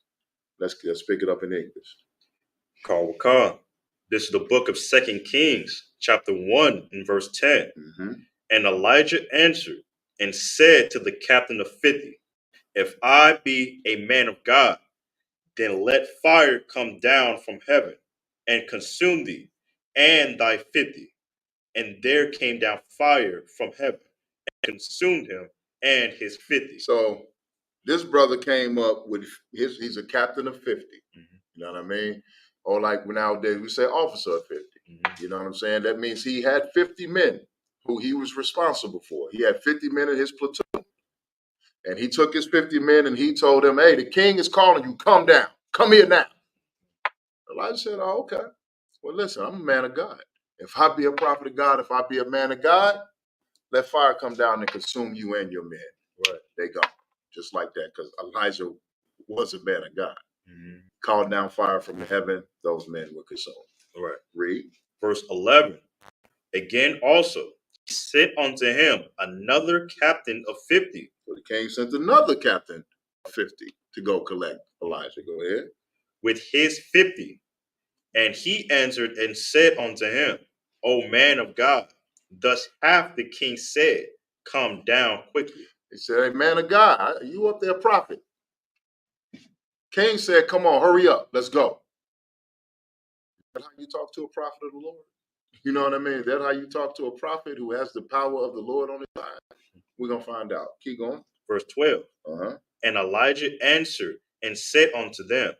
Let's pick it up in English. Kawaka. This is the book of 2 Kings, chapter 1 and verse 10. And Elijah answered and said to the captain of 50, if I be a man of God, then let fire come down from heaven and consumed thee and thy 50. And there came down fire from heaven and consumed him and his 50. So this brother came up with he's a captain of 50. You know what I mean? Or like nowadays we say officer of 50. You know what I'm saying? That means he had 50 men who he was responsible for. He had 50 men in his platoon. And he took his 50 men and he told them, hey, the king is calling you. Come down. Come here now. Elijah said, oh, okay. Well, listen, I'm a man of God. If I be a prophet of God, if I be a man of God, let fire come down and consume you and your men. Right. They go. Just like that, because Elijah was a man of God. Called down fire from heaven, those men were consumed. Right. Read. Verse 11. Again also, he sent unto him another captain of 50. So the king sent another captain of 50 to go collect Elijah. Go ahead. With his 50. And he answered and said unto him, O man of God, thus hath the king said, come down quickly. He said, hey, man of God, you up there, prophet? King said, come on, hurry up. Let's go. That's how you talk to a prophet of the Lord. You know what I mean? That's how you talk to a prophet who has the power of the Lord on his side. We're going to find out. Keep going. Verse 12. And Elijah answered and said unto them,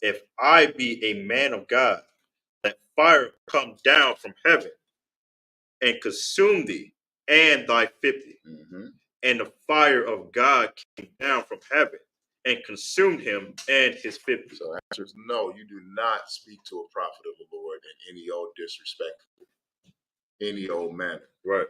if I be a man of God, let fire come down from heaven and consume thee and thy 50. And the fire of God came down from heaven and consumed him and his 50. So the answer is no, you do not speak to a prophet of the Lord in any old disrespectful, any old manner. Right.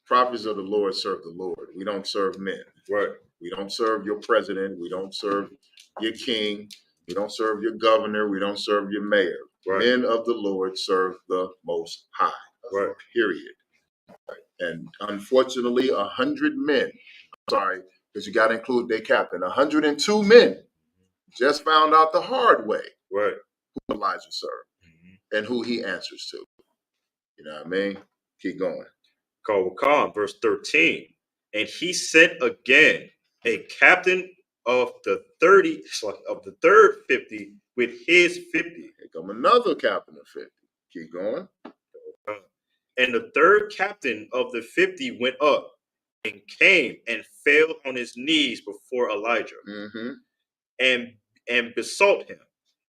Prophets of the Lord serve the Lord. We don't serve men. Right. We don't serve your president. We don't serve your king. We don't serve your governor. We don't serve your mayor. Right. Men of the Lord serve the Most High. Right. Period. And unfortunately, 100 men, sorry, because you got to include their captain, 102 men just found out the hard way right. who Elijah served and who he answers to. You know what I mean? Keep going. Verse 13. And he sent again a captain of the 30, of the third 50 with his 50. Here come another captain of 50. Keep going. And the third captain of the 50 went up and came and fell on his knees before Elijah and besought him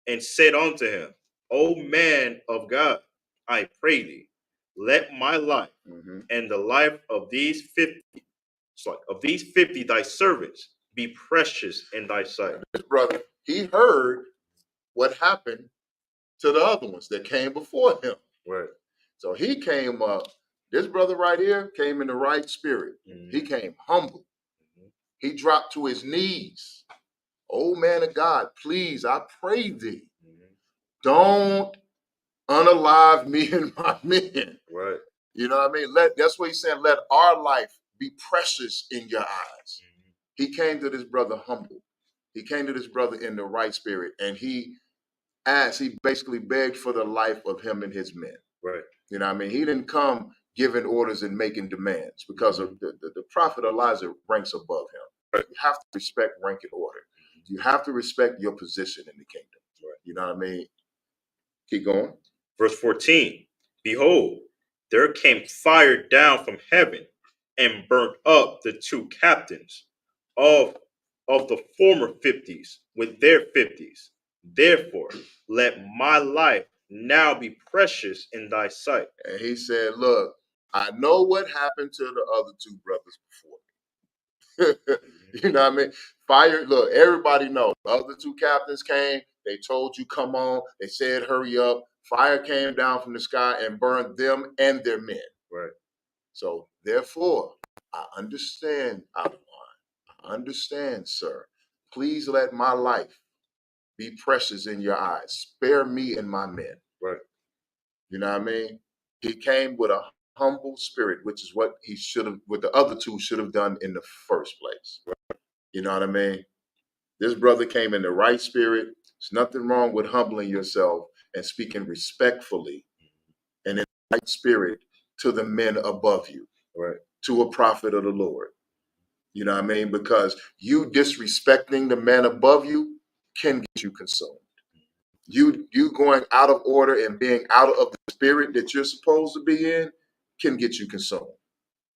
and said unto him, O man of God, I pray thee, let my life and the life of these 50 thy servants be precious in thy sight. This brother, he heard what happened to the other ones that came before him. Right. So he came up, this brother right here came in the right spirit. He came humble. He dropped to his knees. Oh man of God, please, I pray thee, don't unalive me and my men. Right. You know what I mean? That's what he's saying. Let our life be precious in your eyes. He came to this brother humble. He came to this brother in the right spirit, and he basically begged for the life of him and his men. Right. You know what I mean? He didn't come giving orders and making demands because of the prophet Elijah ranks above him. Right. You have to respect rank and order. You have to respect your position in the kingdom. Right. You know what I mean? Keep going. Verse 14. Behold, there came fire down from heaven and burnt up the two captains of the former 50s with their 50s. Therefore, let my life now be precious in thy sight. And he said, look, I know what happened to the other two brothers before me. You know what I mean? Fire, look, everybody knows. The other two captains came. They told you, come on. They said, hurry up. Fire came down from the sky and burned them and their men. Right. So, therefore, I understand, Outline. I understand, sir. Please let my life be precious in your eyes. Spare me and my men. Right. You know what I mean? He came with a humble spirit, which is what he should have, what the other two should have done in the first place. Right. You know what I mean? This brother came in the right spirit. There's nothing wrong with humbling yourself and speaking respectfully and in the right spirit to the men above you. Right. To a prophet of the Lord. You know what I mean? Because you disrespecting the man above you can get you consumed. You going out of order and being out of the spirit that you're supposed to be in can get you consumed.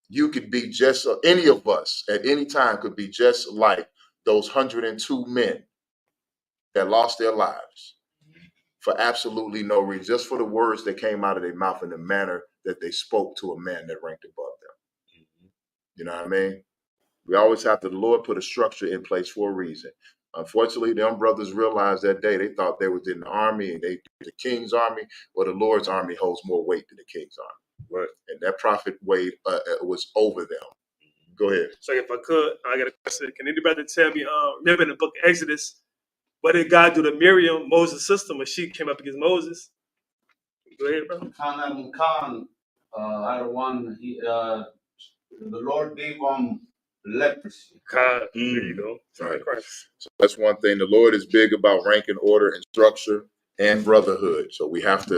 You could be just, any of us at any time could be just like those 102 men that lost their lives for absolutely no reason, just for the words that came out of their mouth in the manner that they spoke to a man that ranked above them. You know what I mean? We always have to, the Lord put a structure in place for a reason. Unfortunately, them brothers realized that day, they thought they was in the army and they the king's army, or the Lord's army holds more weight than the king's army. Right. And that prophet weight was over them. Go ahead. So if I could, I got a question. Can anybody tell me, remember in the book of Exodus, what did God do to Miriam, Moses' sister, when she came up against Moses? Go ahead, brother. Khan, I don't want, the Lord gave him leprosy. There you go. Right. So that's one thing. The Lord is big about rank and order and structure and brotherhood. So we have to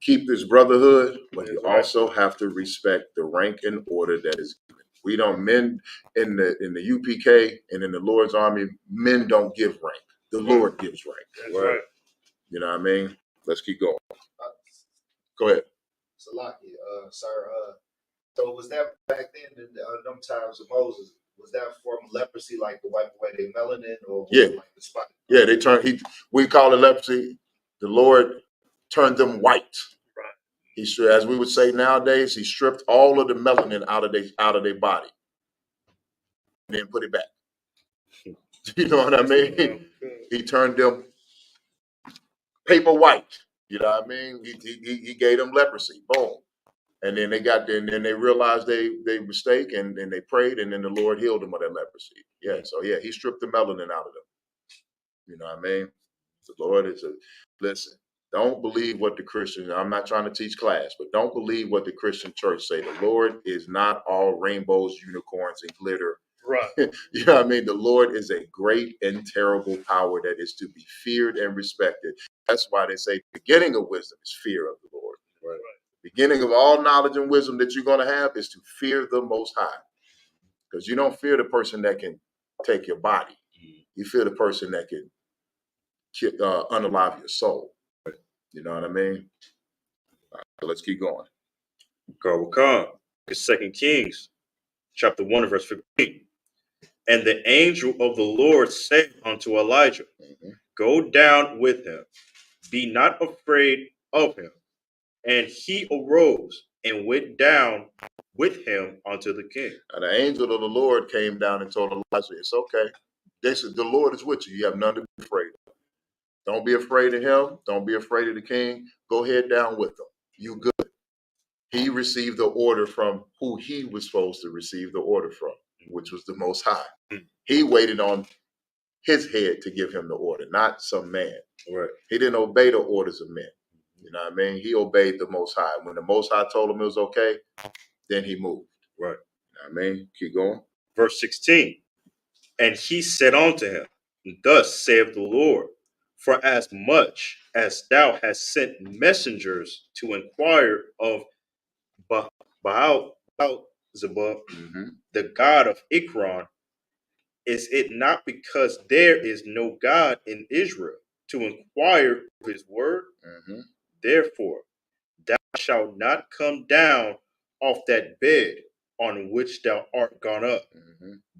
keep this brotherhood, but you also have to respect the rank and order that is given. We don't, men in the UPK and in the Lord's army, men don't give rank. The Lord gives rank. That's right. You know what I mean? Let's keep going. Go ahead. Salaki, sir. So was that back then in them times of Moses? Was that from leprosy, like to wipe away their melanin, or was it like the spot? Yeah, they turned. We call it leprosy. The Lord turned them white. Right. He, as we would say nowadays, he stripped all of the melanin out of their body, and then put it back. You know what I mean? He turned them paper white. You know what I mean? He gave them leprosy. Boom. And then they got there, and then they realized they mistake, and they prayed, and then the Lord healed them of that leprosy. Yeah, so yeah, he stripped the melanin out of them. You know what I mean? The Lord is listen, don't believe what the Christian, I'm not trying to teach class, but don't believe what the Christian church say. The Lord is not all rainbows, unicorns, and glitter. Right. You know what I mean? The Lord is a great and terrible power that is to be feared and respected. That's why they say the beginning of wisdom is fear of the Lord. Right. Beginning of all knowledge and wisdom that you're going to have is to fear the Most High. Because you don't fear the person that can take your body. You fear the person that can unalive your soul. You know what I mean? So let's keep going. Go, come. It's 2 Kings, chapter 1, verse 15. And the angel of the Lord said unto Elijah, Go down with him, be not afraid of him. And he arose and went down with him unto the king. And the angel of the Lord came down and told Elijah, it's okay. They said, the Lord is with you. You have none to be afraid of. Don't be afraid of him. Don't be afraid of the king. Go head down with him. You good. He received the order from who he was supposed to receive the order from, which was the Most High. He waited on his head to give him the order, not some man. Right. He didn't obey the orders of men. You know what I mean? He obeyed the Most High. When the Most High told him it was okay, then he moved. Right. You know what I mean? Keep going. Verse 16. And he said unto him, Thus saith the Lord, for as much as thou hast sent messengers to inquire of Baal-zebub, the god of Ekron, is it not because there is no God in Israel to inquire of his word? Therefore, thou shalt not come down off that bed on which thou art gone up,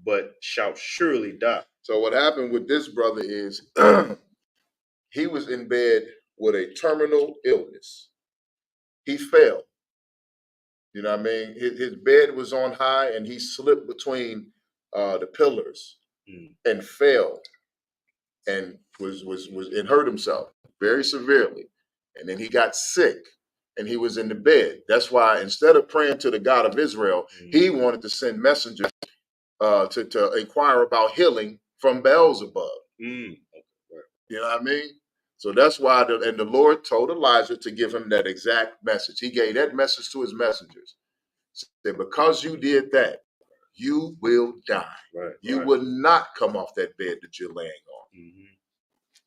but shalt surely die. So what happened with this brother is he was in bed with a terminal illness. He fell. You know what I mean? His bed was on high, and he slipped between the pillars and fell, and was and hurt himself very severely. And then he got sick, and he was in the bed. That's why instead of praying to the God of Israel, he wanted to send messengers to inquire about healing from Beelzebub. You know what I mean? So that's why, the Lord told Elijah to give him that exact message. He gave that message to his messengers. Said, because you did that, you will die. You will not come off that bed that you're laying on.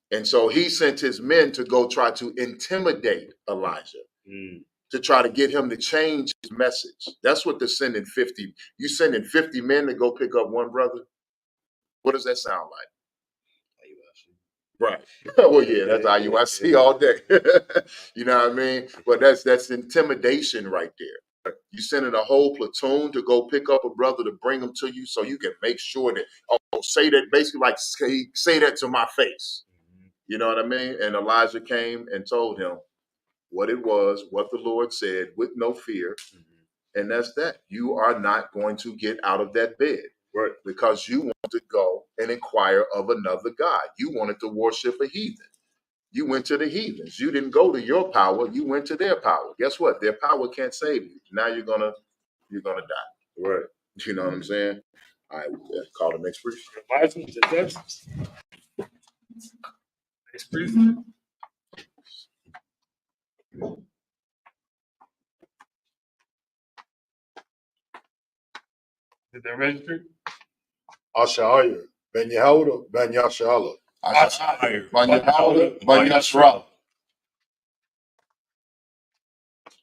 And so he sent his men to go try to intimidate Elijah, to try to get him to change his message. That's what they're sending 50. You sending 50 men to go pick up one brother? What does that sound like? Right. Well, yeah, that's IUIC all day. You know what I mean? But that's intimidation right there. You sending a whole platoon to go pick up a brother to bring him to you so you can make sure that, say that, basically like say that to my face. You know what I mean? And Elijah came and told him what it was, what the Lord said with no fear. And that's that. You are not going to get out of that bed. Right. Because you want to go and inquire of another God. You wanted to worship a heathen. You went to the heathens. You didn't go to your power. You went to their power. Guess what? Their power can't save you. Now you're gonna die. Right. You know what I'm saying? All right, call the next priest. Next priest. Is that registered? Ashaya, Ben Yehuda, Ben Yashala. Ashaya, Ben Yehuda, Ben Yashala.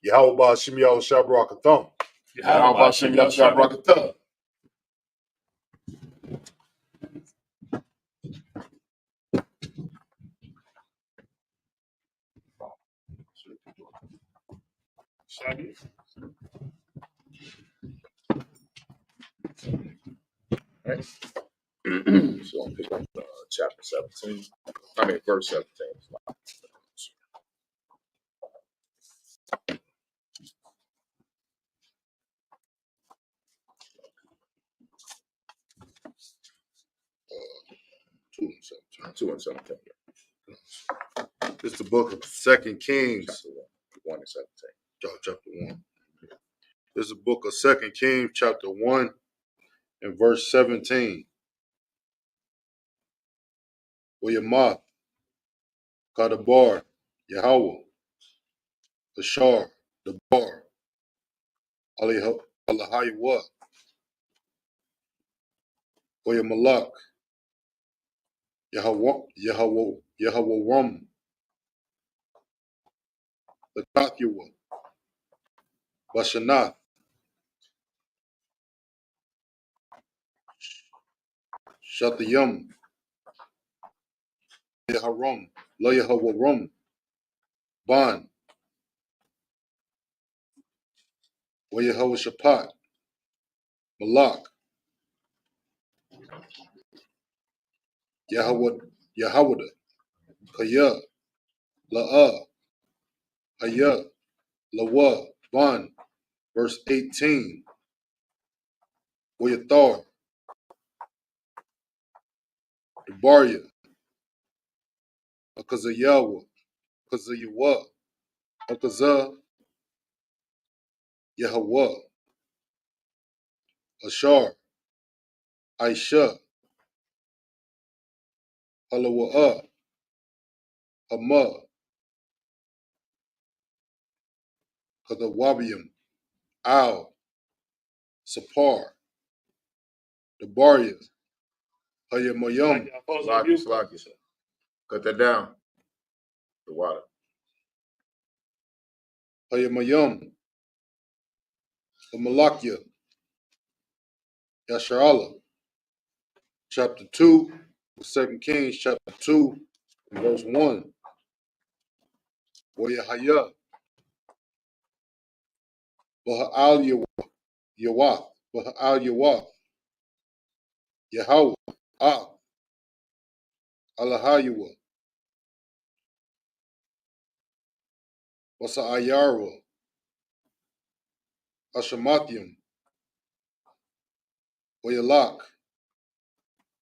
Yahweh Ba'Shem Yahweh Shabarakatham. Yahweh Ba'Shem Yahweh Shabarakatham. Shaggy. Right. So I'll pick up chapter 17. I mean, verse 17. Two and 17. It's the book of 2 Kings. Chapter 1 and 17. Chapter 1. It's the book of 2 Kings, chapter 1 and verse 17. Uyamah, Kadabar, Yahweh, Ashar, the bar, Alahiwa, Uyamalak, Yahweh Rum, the Kathiwa, Bashanath, Shatayam, Yaharum, Lo Yahweh Rum, Ban, Yahweh Shapat, Malak, Yahweh, Kaya, La'ah, Haya, Lawa, Ban, verse 18. Wayathar, Debaria, Akazayawa, Akazayawa, Akaza, Yahweh, Ashar, Aisha, Halawa'a, Hama, Kadawabium, Al, Sapar, Debaria, Hayamayam, Slaki. Cut that down. The water. Hayamayam, Malakia, Yasharala, chapter 2, 2 Kings, chapter 2, verse 1. Wayahaya, Baha'al Yawath, Baha'al Yawath, Yahweh, Alahayawa, Wasa'ayara, Ashamathium, Wayalak,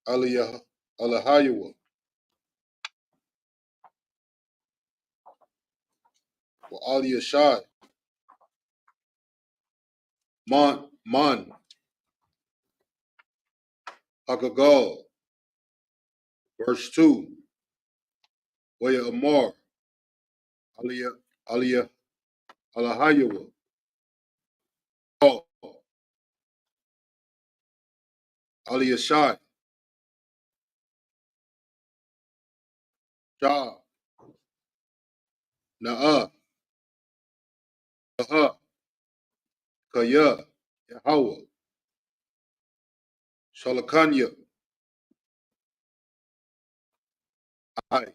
Alahayawa, wa Aliyashai, Man, Hagagal, verse 2, Waya Amar, Aliyah, Alahayawa, Aliyashai, Shah, Na'ah, Aha, Kaya, Yahweh, Shalakanya, I,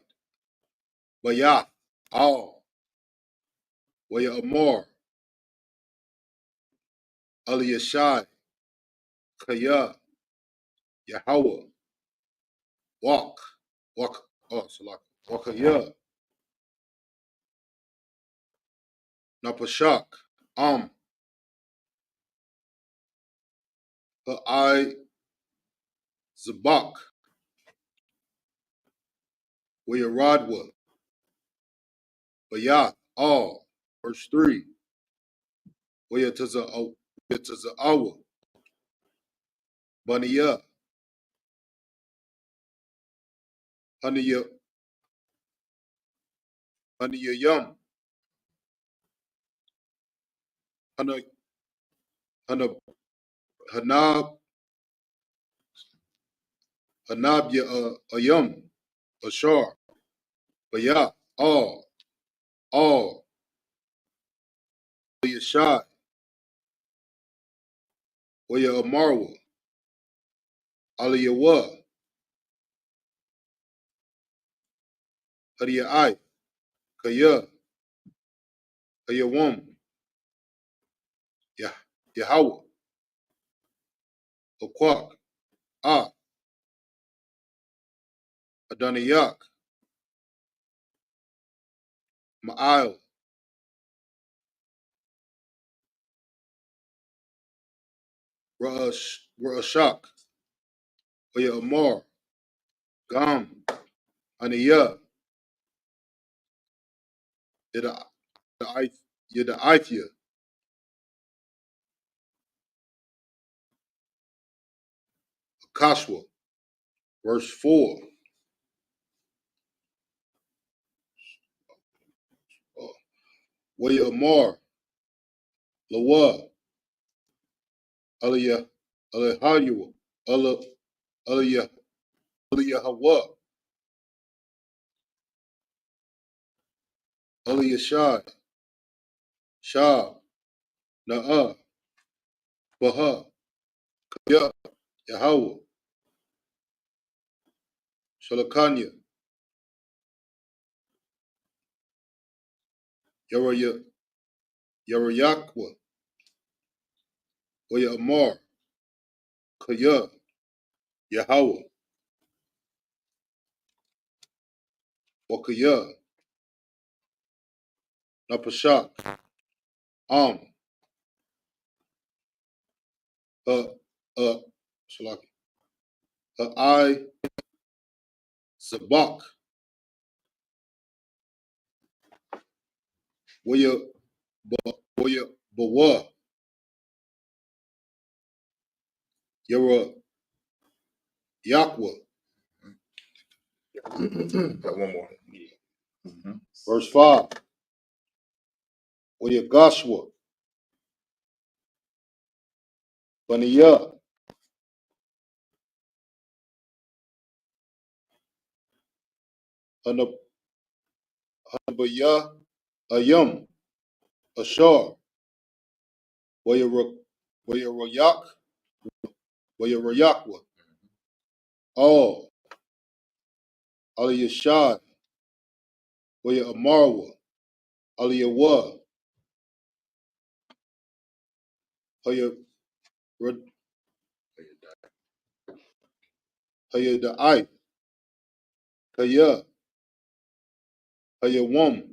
Bayah, Al, Waya Amar, Ali Yashai, Kaya, Yahweh, Walk, Wakaya, Napashak, Ha'ai, Zabak, Waya Radwa, Bayah, Al, verse 3, Waya Awa, Baniya, Haniya Yum, Hana Hana Hanab Ya Ayum, Ashar, Bayah, All, Yashai, Waya Amarwa, Aliyawa, Hadiya Ai, Kaya, Kayawam, Yahweh, Okwak, Adoniyak, Ma'al, Ra'ashak, Waya Amar, Gam, Aniya, Yada Akashwa, verse 4. Waya Amar, Lawa, Aliyah, Aliyah, Aliyah, Hawa, Aliyah Shah, Na'a, Baha, Kaya, Yahweh, Shalakanya, Yarayakwa, Waya Amar, Kaya, Yahweh, Wakaya, Napashak, Am, Shalaki, I, Sabak, Waya Bawa, Yara Yakwa. Got one more. Verse 5. Waya Gashwa, Baniya, Hanabaya, Ayam, Ashar, Waya Rayak, Waya Rayakwa, All, Aliyashad, Waya Amarwa, Aliyawa, Haya Da'ai, Kaya, Haya Wam,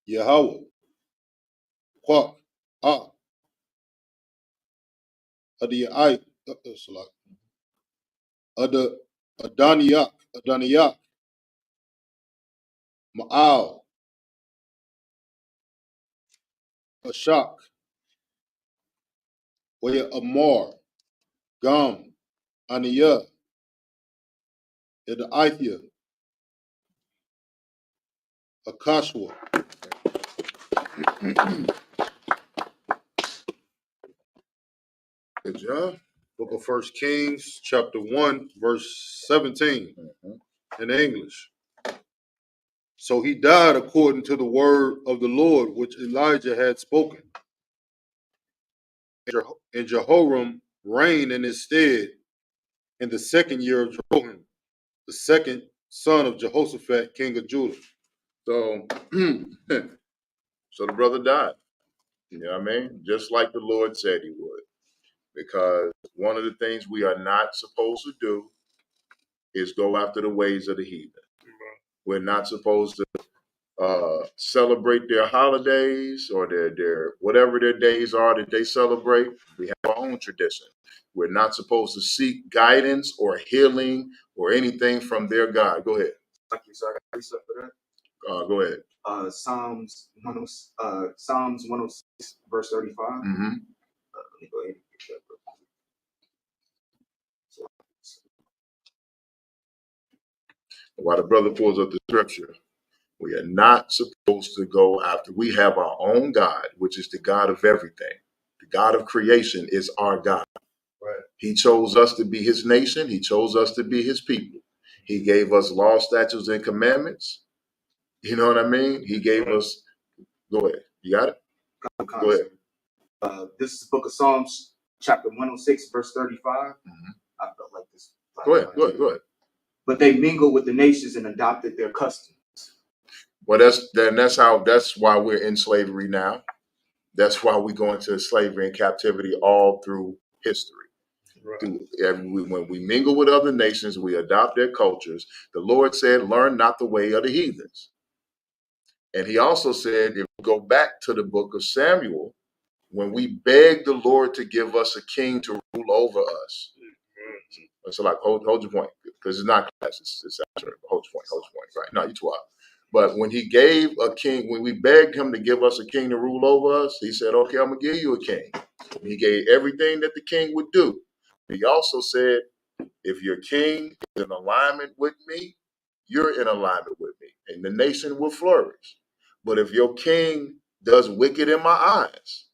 Yahweh, Kwak, Hadiyai, Adoniyak, Ma'al, Ashak, Waya Amar, Gam, Aniya, Yadaithia, Akashwa. Good job. Book of First Kings, chapter 1, verse 17, in English. So he died according to the word of the Lord, which Elijah had spoken. And Jehoram reigned in his stead in the second year of Jehoram, the second son of Jehoshaphat, king of Judah. So, so the brother died. You know what I mean? Just like the Lord said he would. Because one of the things we are not supposed to do is go after the ways of the heathen. We're not supposed to celebrate their holidays or their whatever their days are that they celebrate. We have our own tradition. We're not supposed to seek guidance or healing or anything from their God. Go ahead. Thank you, sir. I got research for that. Go ahead. Psalms 106, verse 35. Mm-hmm. Let me go ahead and get that. While the brother pulls up the scripture, we are not supposed to go after. We have our own God, which is the God of everything. The God of creation is our God. Right. He chose us to be his nation. He chose us to be his people. He gave us law, statutes, and commandments. You know what I mean? He gave us. Go ahead. You got it? Go ahead. This is the book of Psalms, chapter 106, verse 35. Mm-hmm. I felt like this. Go ahead. But they mingled with the nations and adopted their customs. Well, that's why we're in slavery now. That's why we go into slavery and captivity all through history. Right. When we mingle with other nations, we adopt their cultures. The Lord said, learn not the way of the heathens. And he also said, if we go back to the book of Samuel, when we begged the Lord to give us a king to rule over us. So like, hold your point, because it's not class, it's actually, hold your point, right? No, you 12. But when he gave a king, when we begged him to give us a king to rule over us, he said, okay, I'm going to give you a king. He gave everything that the king would do. He also said, if your king is in alignment with me, you're in alignment with me, and the nation will flourish. But if your king does wicked in my eyes,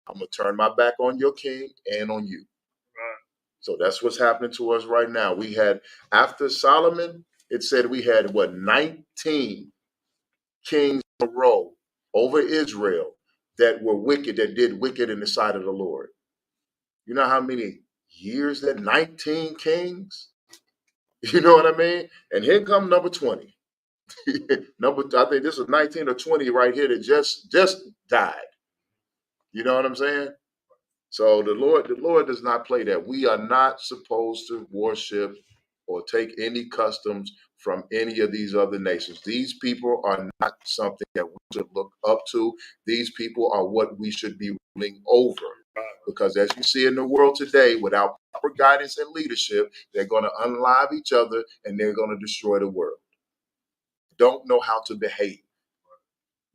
I'm going to turn my back on your king and on you. Right. So that's what's happening to us right now. We had, after Solomon, it said we had, 19 kings in a row over Israel that were wicked, that did wicked in the sight of the Lord. You know how many years that 19 kings? You know what I mean? And here come number 20. I think this is 19 or 20 right here that just died. You know what I'm saying? So the Lord does not play that. We are not supposed to worship or take any customs from any of these other nations. These people are not something that we should look up to. These people are what we should be ruling over. Because as you see in the world today, without proper guidance and leadership, they're going to unalive each other and they're going to destroy the world. Don't know how to behave.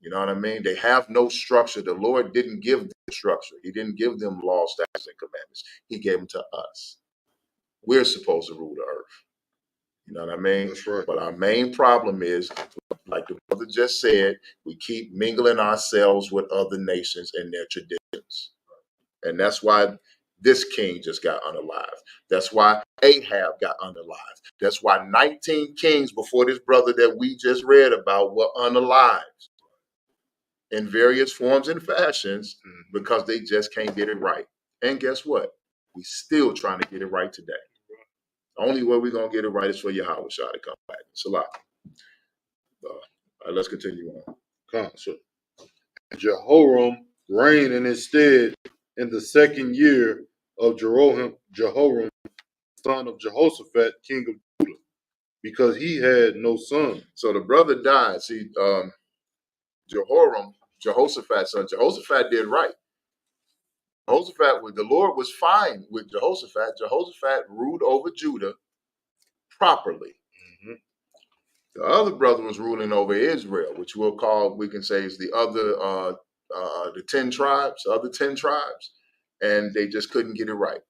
You know what I mean? They have no structure. The Lord didn't give them structure. He didn't give them law, statutes, and commandments. He gave them to us. We're supposed to rule the earth. You know what I mean? That's right. But our main problem is, like the brother just said, we keep mingling ourselves with other nations and their traditions. And that's why this king just got unalived. That's why Ahab got unalived. That's why 19 kings before this brother that we just read about were unalived in various forms and fashions because they just can't get it right. And guess what? We still trying to get it right today. The only way we're going to get it right is for Yahweh Shah to come back. Salah. All right, let's continue on. So Jehoram reigned in his stead in the second year of Jehoram, son of Jehoshaphat, king of Judah, because he had no son. So the brother died. See, Jehoshaphat's son. Jehoshaphat did right. The Lord was fine with Jehoshaphat. Jehoshaphat ruled over Judah properly. Mm-hmm. The other brother was ruling over Israel, which we can say is the other, the 10 tribes, the other 10 tribes, and they just couldn't get it right.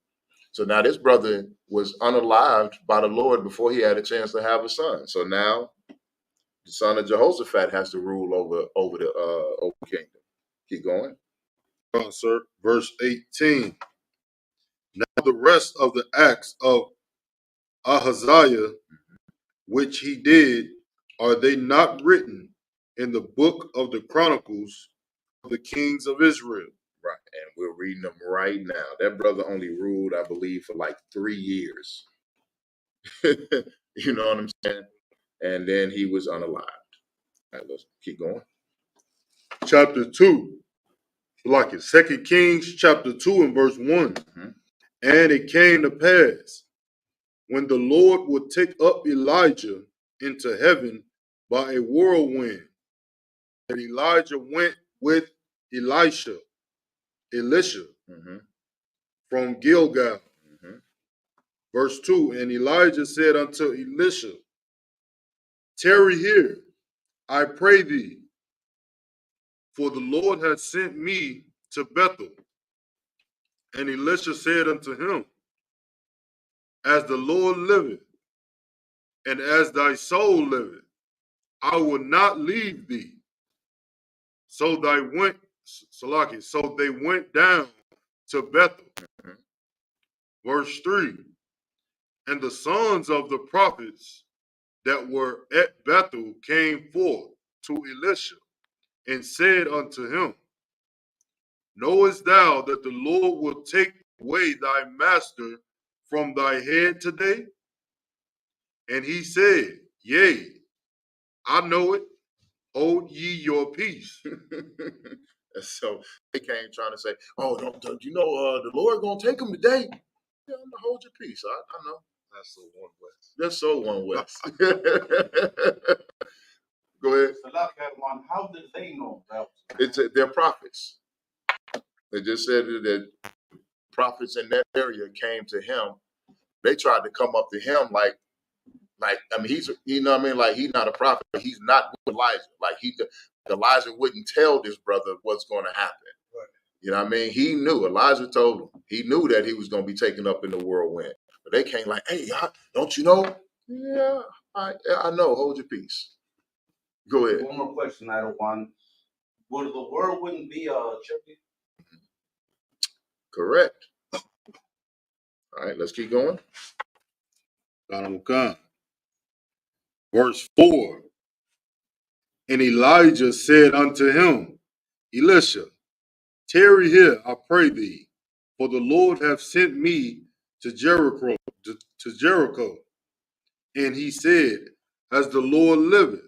So now this brother was unalived by the Lord before he had a chance to have a son. So now the son of Jehoshaphat has to rule over the kingdom. Keep going. Sir. Verse 18. Now the rest of the acts of Ahaziah, which he did, are they not written in the book of the Chronicles of the kings of Israel? Right, and we're reading them right now. That brother only ruled, I believe, for like 3 years. You know what I'm saying? and then he was unalived. All right, let's keep going. Chapter 2. Like it. 2 Kings chapter 2 and verse 1. Mm-hmm. And it came to pass, when the Lord would take up Elijah into heaven by a whirlwind, that Elijah went with Elisha, from Gilgal. Mm-hmm. Verse 2, and Elijah said unto Elisha, tarry here, I pray thee, for the Lord hath sent me to Bethel. And Elisha said unto him, as the Lord liveth, and as thy soul liveth, I will not leave thee. So they went down to Bethel. Mm-hmm. Verse 3, and the sons of the prophets that were at Bethel came forth to Elisha and said unto him, knowest thou that the Lord will take away thy master from thy head today? And he said, yea, I know it. Hold ye your peace. So they came trying to say, oh, don't you know the Lord gonna take him today? Yeah, I'm gonna hold your peace. I know. That's so one West. That's so one West. Go ahead. How did they know that? They're prophets. They just said that prophets in that area came to him. They tried to come up to him like I mean, he's, you know what I mean? Like, he's not a prophet. He's not Elijah. Like, Elijah wouldn't tell this brother what's going to happen. Right. You know what I mean? He knew. Elijah told him. He knew that he was going to be taken up in the whirlwind. But they came like, hey, don't you know? Yeah, I know. Hold your peace. Go ahead. One more question, I don't want. Would the whirlwind be a cherry? Correct. All right, let's keep going. Verse 4. And Elijah said unto him, Elisha, tarry here, I pray thee, for the Lord hath sent me to Jericho. And he said, as the Lord liveth,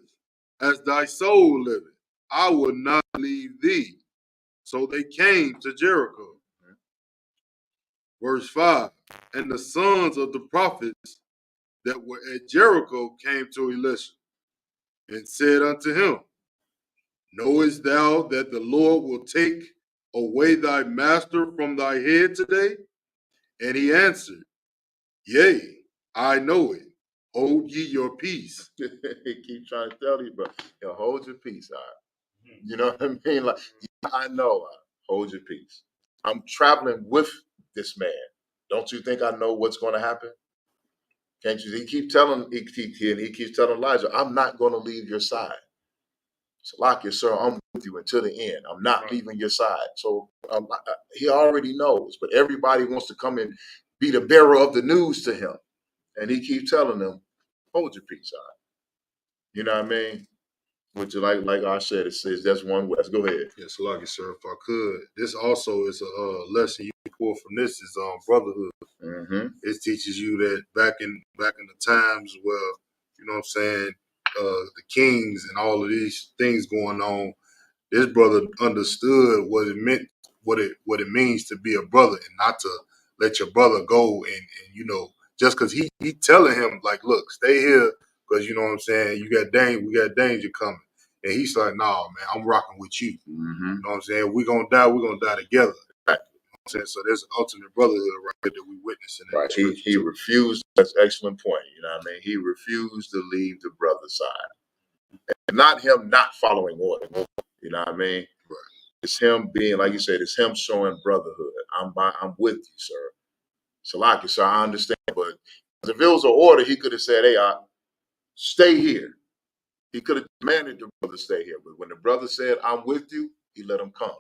as thy soul liveth, I will not leave thee. So they came to Jericho. Verse 5. And the sons of the prophets that were at Jericho came to Elisha and said unto him, knowest thou that the Lord will take away thy master from thy head today? And he answered, yea, I know it. Hold ye your peace. He keep trying to tell you, bro, hold your peace. All right? You know what I mean? Like, I know, hold your peace. I'm traveling with this man. Don't you think I know what's going to happen? Can't you? He keeps telling Elijah, I'm not going to leave your side. Salakia, sir, I'm with you until the end. I'm not leaving your side. So he already knows, but everybody wants to come and be the bearer of the news to him. And he keeps telling them, hold your peace, all right? You know what I mean? Which, like I said, it says that's one West. Go ahead. Yes, Salakia, sir, if I could. This also is a lesson you can pull from this is brotherhood. Mm-hmm. It teaches you that back in the times where, you know what I'm saying, the kings and all of these things going on, this brother understood what it meant, what it means to be a brother, and not to let your brother go and you know, just because he telling him like, look, stay here because you know what I'm saying, we got danger coming, and he's like, nah, man, I'm rocking with you. Mm-hmm. You know what I'm saying? We're gonna die together. Right. You know what I'm saying? So there's an ultimate brotherhood right here that we witnessing. Right. He refused. That's an excellent point. You know what I mean? He refused to leave the brother's side. And not him not following order. You know what I mean? Right. It's him being, like you said, it's him showing brotherhood. I'm with you, sir. Salaki, sir, I understand. But if it was an order, he could have said, hey, stay here. He could have demanded the brother stay here. But when the brother said, I'm with you, he let him come.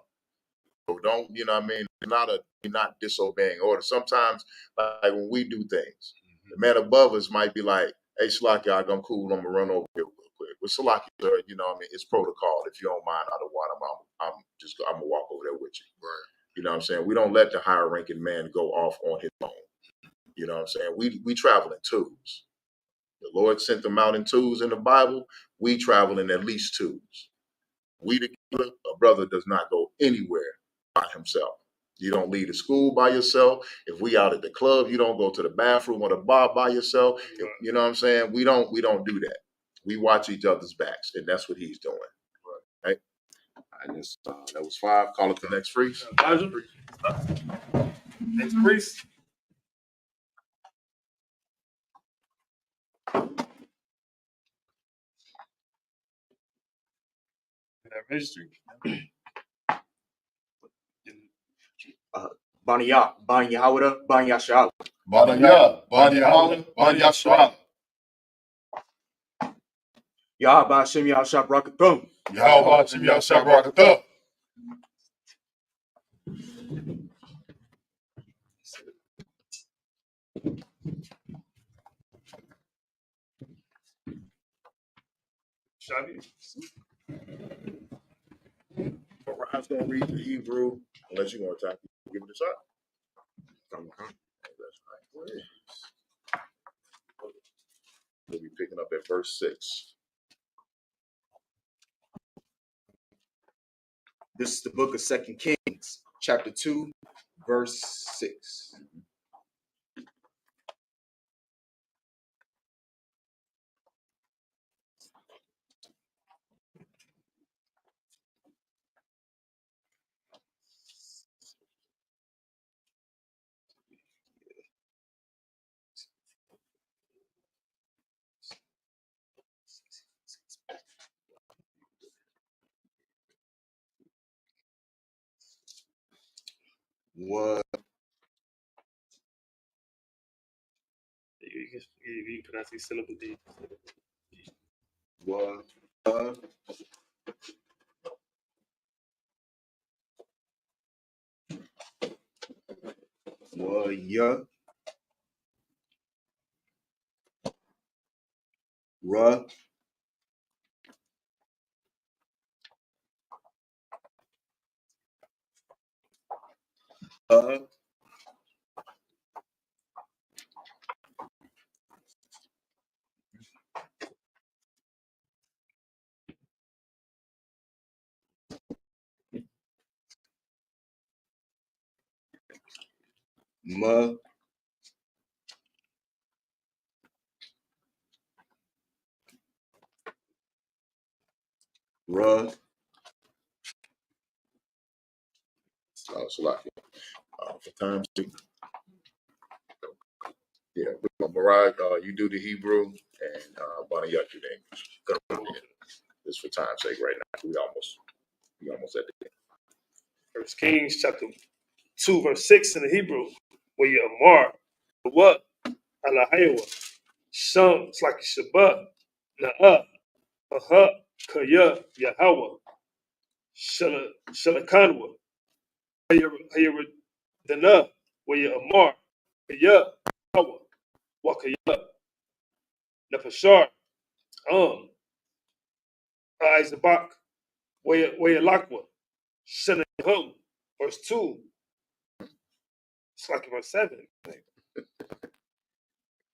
So don't, you know what I mean? You're not disobeying order. Sometimes, like when we do things, the man above us might be like, hey, Salaki, I'm cool. I'm going to run over here real quick. With Salaki, sir, you know what I mean? It's protocol. If you don't mind, I don't want him. I'm going to walk over there with you. Right. You know what I'm saying? We don't let the higher ranking man go off on his own. You know what I'm saying? We travel in twos. The Lord sent them out in twos in the Bible. We travel in at least twos. We together, a brother does not go anywhere by himself. You don't leave the school by yourself. If we out at the club, you don't go to the bathroom or the bar by yourself. If, you know what I'm saying? We don't do that. We watch each other's backs, and that's what he's doing. Right? And this, that was 5. Call it the next priest. Next priest. Registry. Banya Yahweh, Banya Shah. Banya Yahweh, Banya Shah. Yahweh Shem Yahshua Brakathum. Yahweh Shem Yahshua Brakathum. I was gonna read the Hebrew, unless you want to talk. Give it a shot. We'll be picking up at verse 6. This is the book of 2 Kings, chapter 2, verse 6. What? You pronounce these syllable D. What? Yeah. Ra. Ma. Ra. For time's sake. Yeah, Mariah, you do the Hebrew, and Bonnie, you do the English. Just for time's sake right now. We almost at the end. First Kings chapter 2, verse 6 in the Hebrew, where you Amar, what? Alahawa, Shum, it's like Shabbat, Na'ah, Aha, Kaya, Yahweh, Shalakanwa, Dana, where you Amar, Kaya, Yahweh, Wakaya, Napashar, Isupk, where you Lakwa, Shanahum, verse 2, it's like verse 7.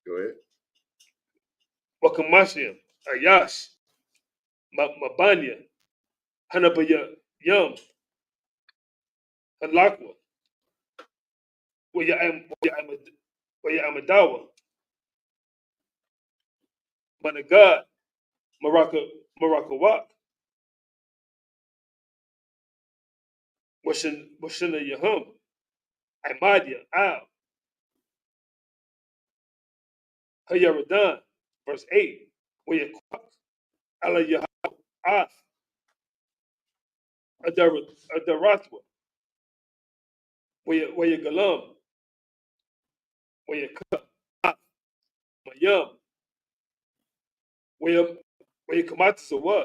Go ahead. Wakamashia, Ayash, Mabanya, Hanabaya Yum, Halakwa, where Amadawa, Managad, Marakawak, Washina Yahum, Imadia, Al, Hayaradan, verse 8, where you Kwak, Ala Yahab, Af, Adaratwa, where you Galam, where you Ka, Af, Mayam, where you Kamatasawa,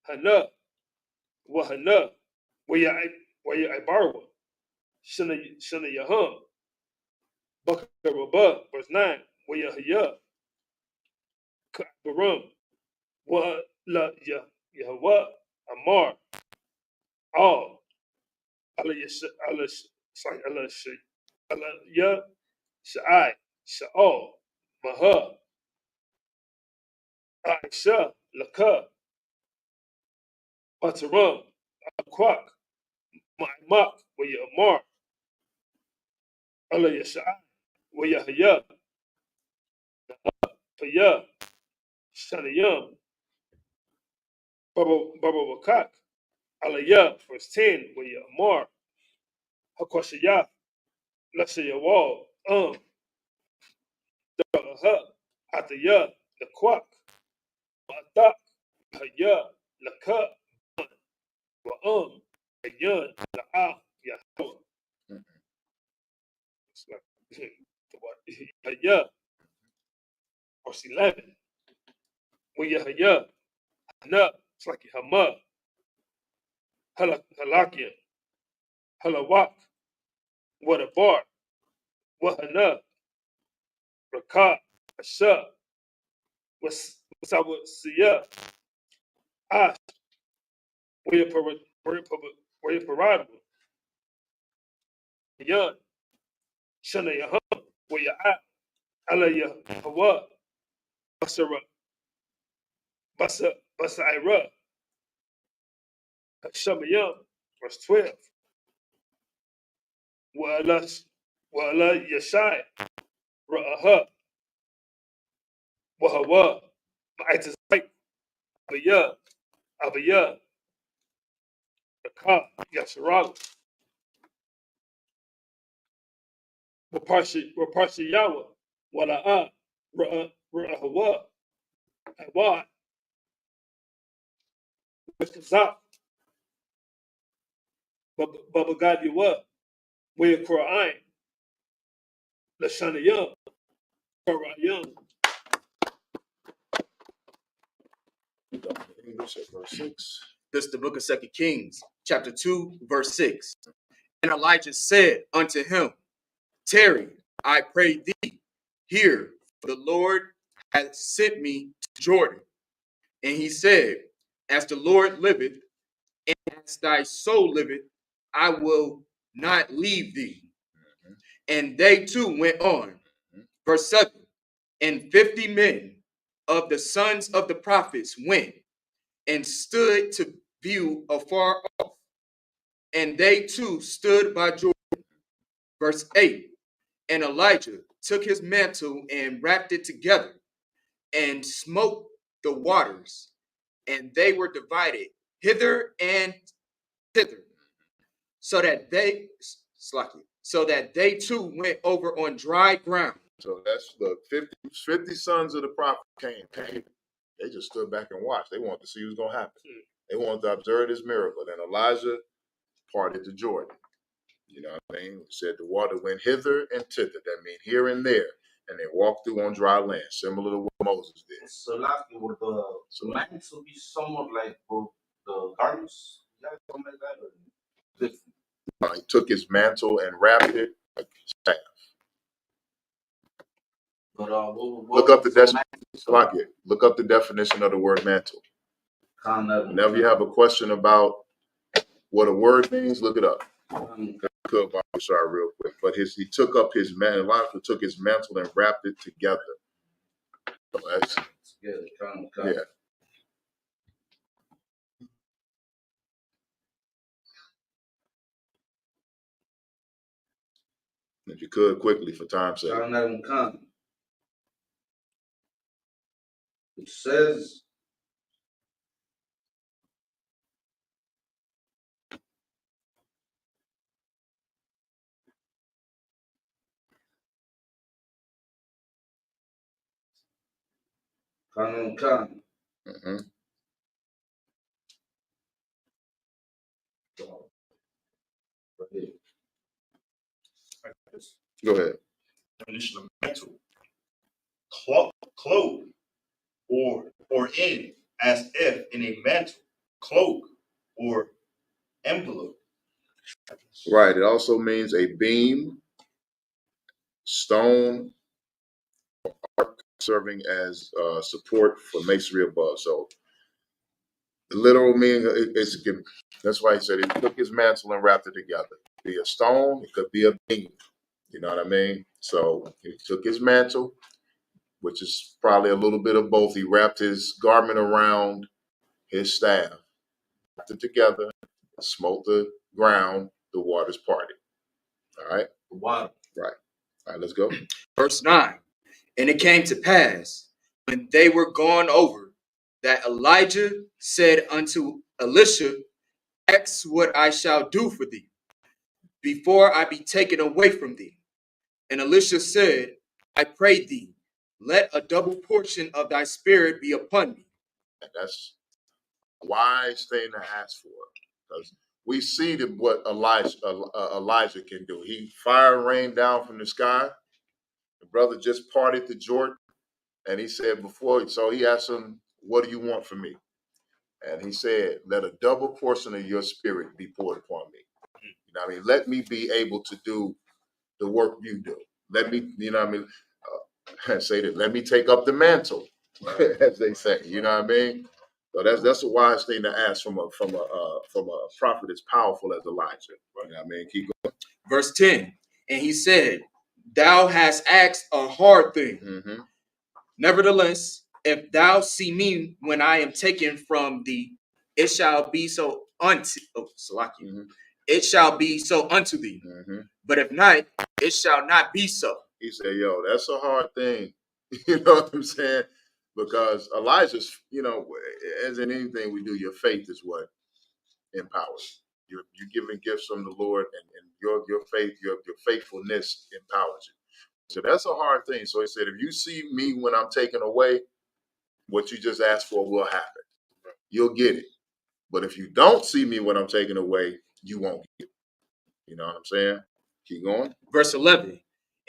Hana, Wahana, where you Ibarwa, Shana Yahum, Bakarabah, verse 9, where you Hayah, Barum, Wa La Yahwa, Amar, All, Allah Ya, Sha'ai, Sha'al, Maha, Aisha, Laka, Bataram, Aquak, Ma'amak, Waya Amar, Allah Yashai, Waya Haya, Faya, Shanayam, Baba Wakak, Alaya, verse 10, Waya Amar, Hakwashaya, Lashaya Wall, Daraha, Ataya, Lakwak, Ma'atak, Haya, Laka, Wa'am, Hayan, La'a, Yahweh. Haya, verse 11, Waya Haya, Hana, it's like Hama, Halakia, Halawak, Wadabar, Wahana, Raka, Asha, Wasawasiya, Ash, Waya Paradu, Yan, Shana Yaham, Waya Alaya Hawa, Basara, Basaira, Shamayam, verse 12, Wa'ala Yashai, Ra'aha, Wahawa, Ma'itazai, Abaya, Raka, Yasharal, Waparshiyawa, Wala'a, Ra'ahawa, Hawa, Kazak, Babagadiwa, Waya Qur'an, Lashanayam, Qarayam. English at verse 6. This is the book of 2 Kings, chapter 2, verse 6. And Elijah said unto him, Tarry, I pray thee, here, for the Lord hath sent me to Jordan. And he said, As the Lord liveth, and as thy soul liveth, I will not leave thee. And they too went on. Verse 7. And 50 men of the sons of the prophets went and stood to view afar off. And they too stood by Jordan. Verse 8. And Elijah took his mantle and wrapped it together and smote the waters, and they were divided hither and thither, so that they too went over on dry ground. So that's the 50 sons of the prophet came. They just stood back and watched. They wanted to see what was going to happen. They wanted to observe this miracle. Then Elijah parted the Jordan. You know what I mean? Said the water went hither and thither. That means here and there. And they walked through on dry land, similar to what Moses did. So lastly, would the lines will be somewhat like the garments? Yeah, something like that? Or different? He took his mantle and wrapped it like his staff. But look up the definition of the word mantle. Whenever you have a question about what a word means, look it up. Sorry, real quick. But he took up his mantle. Elijah took his mantle and wrapped it together. So that's yeah. If you could quickly for time's sake. It says, Mm-hmm. Go ahead. Definition of mantle: cloak, or in, as if in a mantle, cloak, or envelope. Right. It also means a beam, stone, arc serving as support for masonry above. So the literal meaning is that's why he said he took his mantle and wrapped it together. It could be a stone, it could be a beam. You know what I mean? So he took his mantle, which is probably a little bit of both. He wrapped his garment around his staff, wrapped it together, smote the ground, the waters parted. All right? Wow. Right. All right, let's go. Verse 9. And it came to pass, when they were gone over, that Elijah said unto Elisha, ask what I shall do for thee, before I be taken away from thee. And Elisha said, I pray thee, let a double portion of thy spirit be upon me. And that's a wise thing to ask for, because we see that what Elijah can do. He fire rained down from the sky. The brother just parted the Jordan, and he said before, so he asked him, what do you want from me? And he said, let a double portion of your spirit be poured upon me. You know what I mean? Let me be able to do the work you do. Let me, you know what I mean? Say that, let me take up the mantle, as they say, you know what I mean? So that's a wise thing to ask from a prophet as powerful as Elijah. You know what I mean? Keep going. Verse 10. And he said, thou hast asked a hard thing. Mm-hmm. Nevertheless, if thou see me when I am taken from thee, it shall be so unto it shall be so unto thee. Mm-hmm. But if not, it shall not be so. He said, yo, that's a hard thing. You know what I'm saying? Because Elijah's, you know, as in anything we do, your faith is what empowers. You're giving gifts from the Lord, and your faith, your faithfulness empowers you. So that's a hard thing. So he said, if you see me when I'm taken away, what you just asked for will happen. You'll get it. But if you don't see me when I'm taken away, you won't get it. You know what I'm saying? Keep going. Verse 11.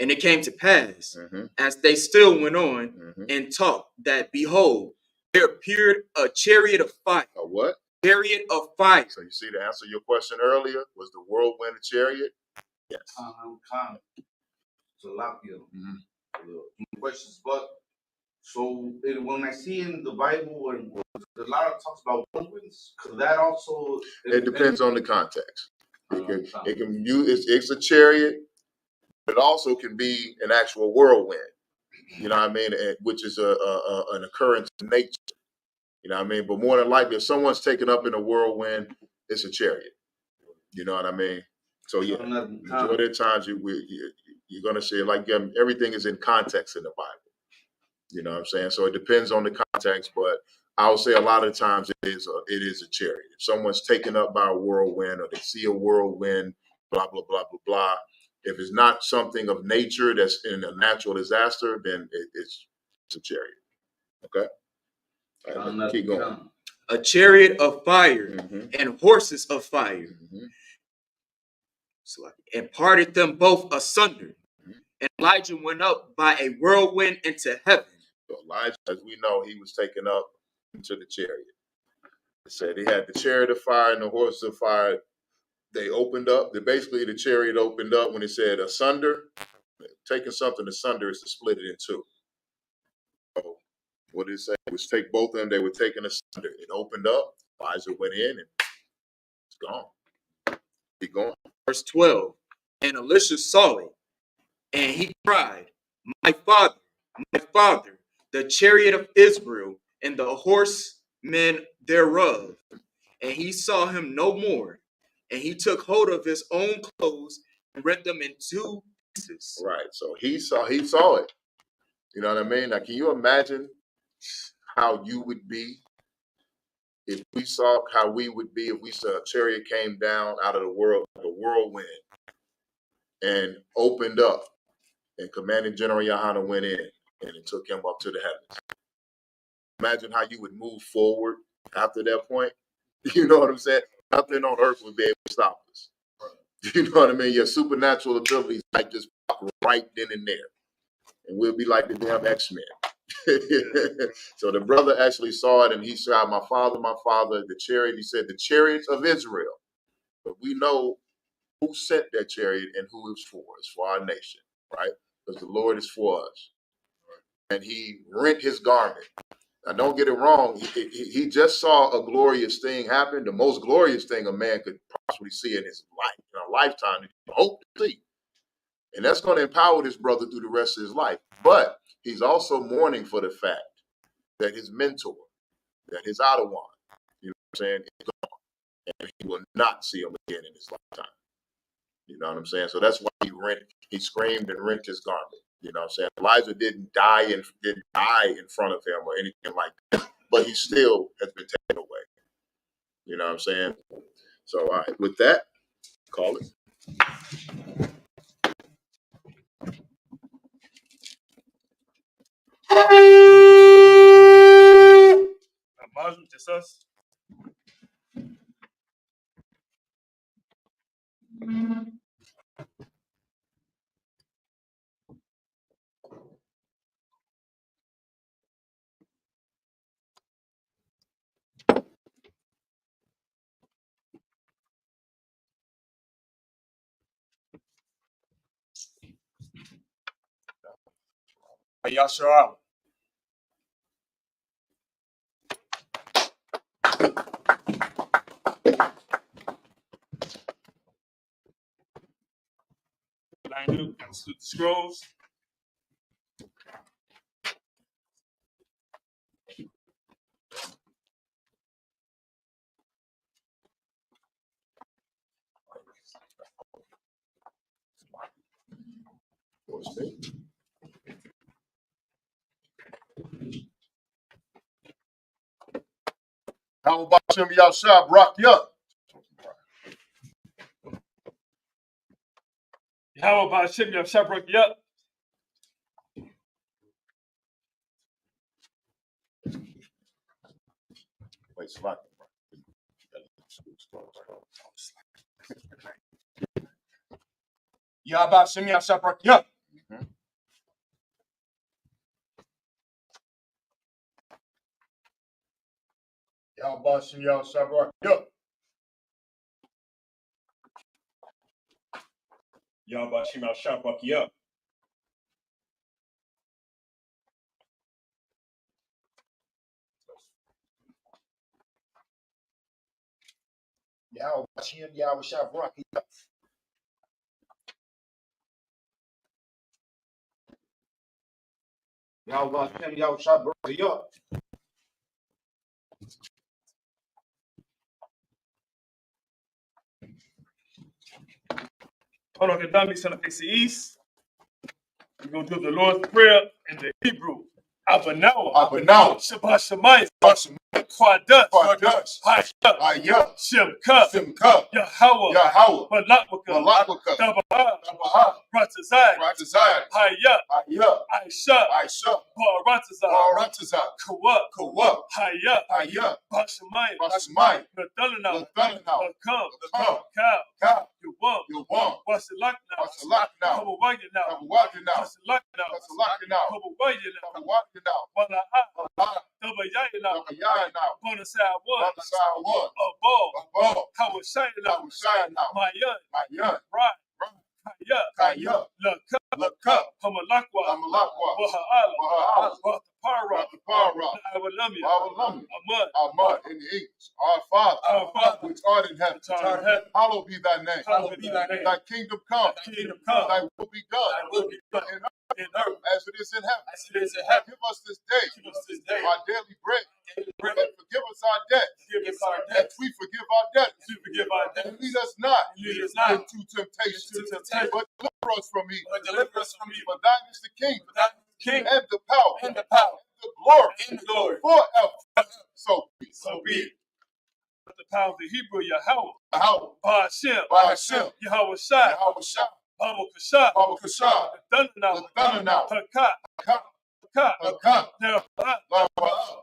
And it came to pass, as they still went on and talked, that behold, there appeared a chariot of fire. A what? Chariot of fire. So you see, to answer your question earlier, was the whirlwind a chariot? Yes. So questions, but so when I see in the Bible and a lot of talks about whirlwinds, because that also it depends on the context. It's a chariot, but it also can be an actual whirlwind. You know what I mean? Which is an occurrence in nature. You know what I mean? But more than likely, if someone's taken up in a whirlwind, it's a chariot. You know what I mean? So yeah, majority of the times you're going to see it like everything is in context in the Bible. You know what I'm saying? So it depends on the context, but I would say a lot of the times it is a chariot. If someone's taken up by a whirlwind, or they see a whirlwind, blah, blah, blah, blah, blah. If it's not something of nature that's in a natural disaster, then it's a chariot. Okay? All right, keep going. A chariot of fire and horses of fire. And parted them both asunder. And Elijah went up by a whirlwind into heaven. So Elijah, as we know, he was taken up into the chariot. It said he had the chariot of fire and the horses of fire. They opened up. Basically, the chariot opened up when it said asunder. Taking something asunder is to split it in two. So what did it say? It was take both of them. They were taken asunder. It opened up. Elijah went in and it's gone. Keep going. Verse 12. And Elisha saw it, and he cried, my father, the chariot of Israel, and the horsemen thereof. And he saw him no more. And he took hold of his own clothes and rent them in two pieces. Right. So he saw it. You know what I mean? Now, can you imagine how you would be if we saw how we would be if we saw a chariot came down out of the whirlwind and opened up, and Commanding General Yohana went in and it took him up to the heavens? Imagine how you would move forward after that point. You know what I'm saying? Nothing on earth would be able to stop us. You know what I mean? Your supernatural abilities might just pop right then and there. And we'll be like the damn X-Men. So the brother actually saw it, and he said, my father, the chariot. He said, the chariots of Israel. But we know who sent that chariot and who it's for. It's for our nation, right? Because the Lord is for us. And he rent his garment. Now, don't get it wrong. He just saw a glorious thing happen, the most glorious thing a man could possibly see in his life, in a lifetime, that he hope to see. And that's going to empower this brother through the rest of his life. But he's also mourning for the fact that his mentor, that his Ottawa, you know what I'm saying, is gone. And he will not see him again in his lifetime. You know what I'm saying? So that's why he screamed and rent his garment. You know what I'm saying? Elijah didn't die in front of him or anything like that, but he still has been taken away. You know what I'm saying? So, all right, with that, call it. Just us. Y'all sure are. Line up, salute the scrolls. How about Shem Yahshua rock you up? How about Shem Yahshua rock you up? Wait, slack. Y'all about Shem Yahshua rock you up. Y'all about Shem Yahshua rock you up. Y'all about Shem Yahshua rock you up. Y'all watch him, y'all was shot rocky up. Y'all watch him, y'all was shot rocky up. Hold on, get me son of face the east. We're gonna do the Lord's Prayer in the Hebrew. Abanawa. Shabbat Shemayim. Kwadas. Hayah. Shem Cup. Yahweh. Malakwaka. Dabaha. Ratazai. Hayah. Aisha. Paratazai. Kawak. Hayah. Bashamayim. Nadalana. Akam. Cow. Yuwam. Wasalakna. Kabawagina. Wasalakna. Kabawagina. Wala'a. Dabayayina. Bonasai one. A ball. Hawashayina. Mayan. Right. Kaya. Laka. Hamalakwa. Waha'ala. Wahtapara. Awalamia. Ahmad in the English. Our Father, which art in heaven, hallowed be thy name. Thy kingdom come. Thy will be done. In earth as it is in heaven. Give us this day our daily bread. And forgive us our debts. As we forgive our debtors. And lead us not into temptation. But deliver us from evil. For thine is the kingdom. And the power. And the glory. Forever. So be it. The power of the Hebrew, Yahweh. Ba'ashem. Yahweh Shai. Baba Kashah. The thunder now. Hakat. Now,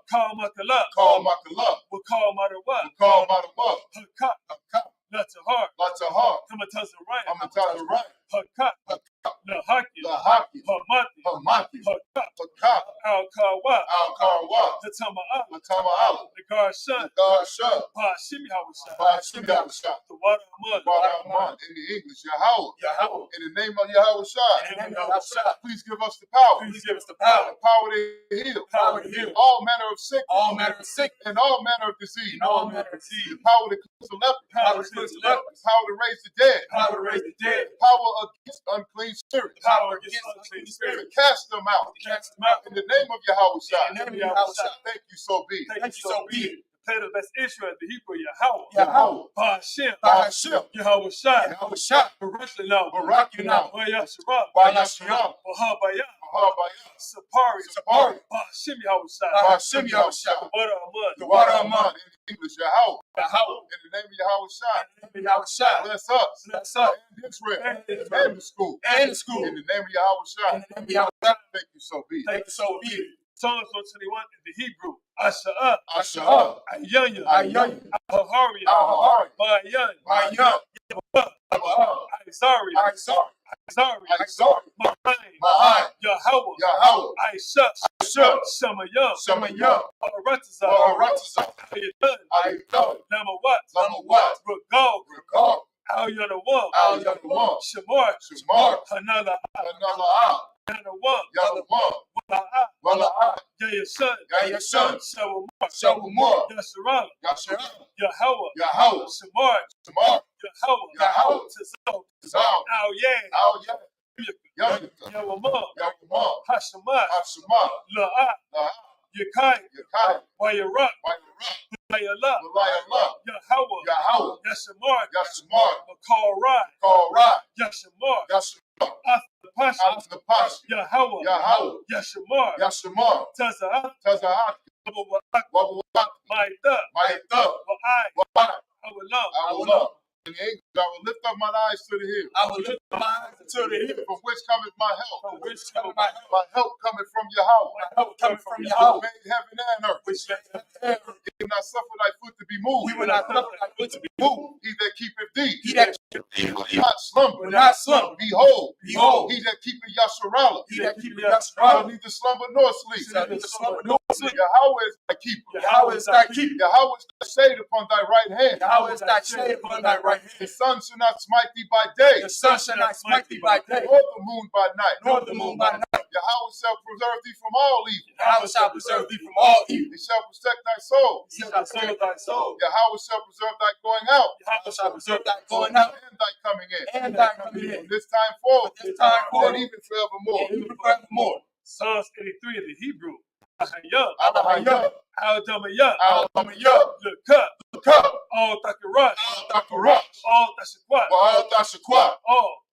call Makala. We'll call Matawa. Hakat. Lots of heart. Kamataza right. Hakat. Lahaki. Hamati. Hakat. Al-Kawa. Hatama. The guard shut. Ba'ashim Yahweh. The water Amad. In the English, Yahweh. In the name of Yahweh Shai. Please give us the power. The power to heal. All manner of sickness. And all manner of disease. The power to cleanse the leper. The power to raise the dead. The power against unclean spirits. The power against unclean To spirits. cast them out. To cast them out. In the name of Yahweh Shai. In the name of Yahweh Shai. Thank you, so be it. Thank you, so be it. Play the best Israel, the Hebrew, Yahweh. Yahweh. Ba'ashem. Ba'ashem. Yahweh Shai. Yahweh Shai. Barakina. Barakina. Ba'yasharam. Ba'yasharam. Bahabaya. Bahabaya. Sapari. Sapari. Ba'ashem Yahweh Shai. Ba'ashem Yahweh Shai. The water of mud. The water of mud. In English, Yahweh. Yahweh. In the name of Yahweh Shai. In the name of Yahweh Shai. Bless us. Bless us. And Israel. And Israel. And the school. And the school. In the name of Yahweh Shai. In the name of Yahweh Shai. Thank you, so be it. Thank you, so be it. Psalms 121 in the Hebrew. Asha'ah. Asha'ah. Ayanya. Ayanya. Ahahari. Ahahari. Ma'ayan. Ma'ayan. Aizari. Aizari. Aizari. Aizari. Ma'ayin. Ma'ayin. Yahweh. Yahweh. Aishah. Aishah. Shamayah. Shamayah. Aratazah. Aratazah. Ayatun. Ayatun. Namawat. Namawat. Regal. Regal. Al-Yanawam. Al-Yanawam. Shamar. Shamar. Hanala. Hanala. Yanawam. Yanawam. Wala'ah. Wala'ah. Yayashan. Yayashan. Shawamar. Shawamar. Yasharal. Yasharal. Yahweh. Yahweh. Shamar. Shamar. Yahweh. Yahweh. Tazal. Tazal. Al-Yan. Al-Yan. Yahweh. Yawamar. Yahweh. Hashemah. Hashemah. La'ah. La'ah. Yakai. Yakai. Wayarak. Wayarak. Layala. Layala. Yahweh. Yahweh. Yashamar. Yashamar. Makarai. Karai. Yashamar. Yashamar. After the Pasha. After the Pasha. Yahweh. Yahweh. Yashamar. Yashamar. Taza'ah. Taza'ah. Wawa'ak. Ma'ita. Ma'ita. Wa'ai. Wa'ai. Awalam. Awalam. In English, I will lift up my eyes to the hill. I will lift up my eyes to the hill. From which cometh my help? From which cometh my help? My help cometh from Yahweh. My help cometh from Who Yahweh. made heaven and earth. Which made heaven and earth. He will not suffer thy foot to be moved. We will not suffer thy foot to be moved. He that keepeth thee. He that keepeth thee will not slumber. will not slumber. Behold. Behold. He that keepeth Yasharala. He that keepeth shall Yasharala. neither slumber nor sleep. Shall neither slumber nor sleep. Yahweh is thy keeper. Yahweh is thy keeper. Yahweh is thy shade upon thy right hand. Yahweh is thy shade upon thy right hand. The sun shall not smite thee by day. The sun shall not smite thee by day. Nor the moon by night. Nor the moon by night. Yahweh shall preserve thee from all evil. Yahweh shall preserve thee from all evil. He shall protect thy soul. He shall preserve thy soul. Yahweh shall preserve thy going out. Yahweh shall preserve thy going out. And thy coming in. And thy coming in. From this time forth. This time forth. And even forevermore. And even forevermore. Psalms 83 in the Hebrew. Ahayah. Ahayah. Al-Damayah. Al-Damayah. Look up. Look up. All Takarat. All Takarat. All Tashakwat. All Tashakwat.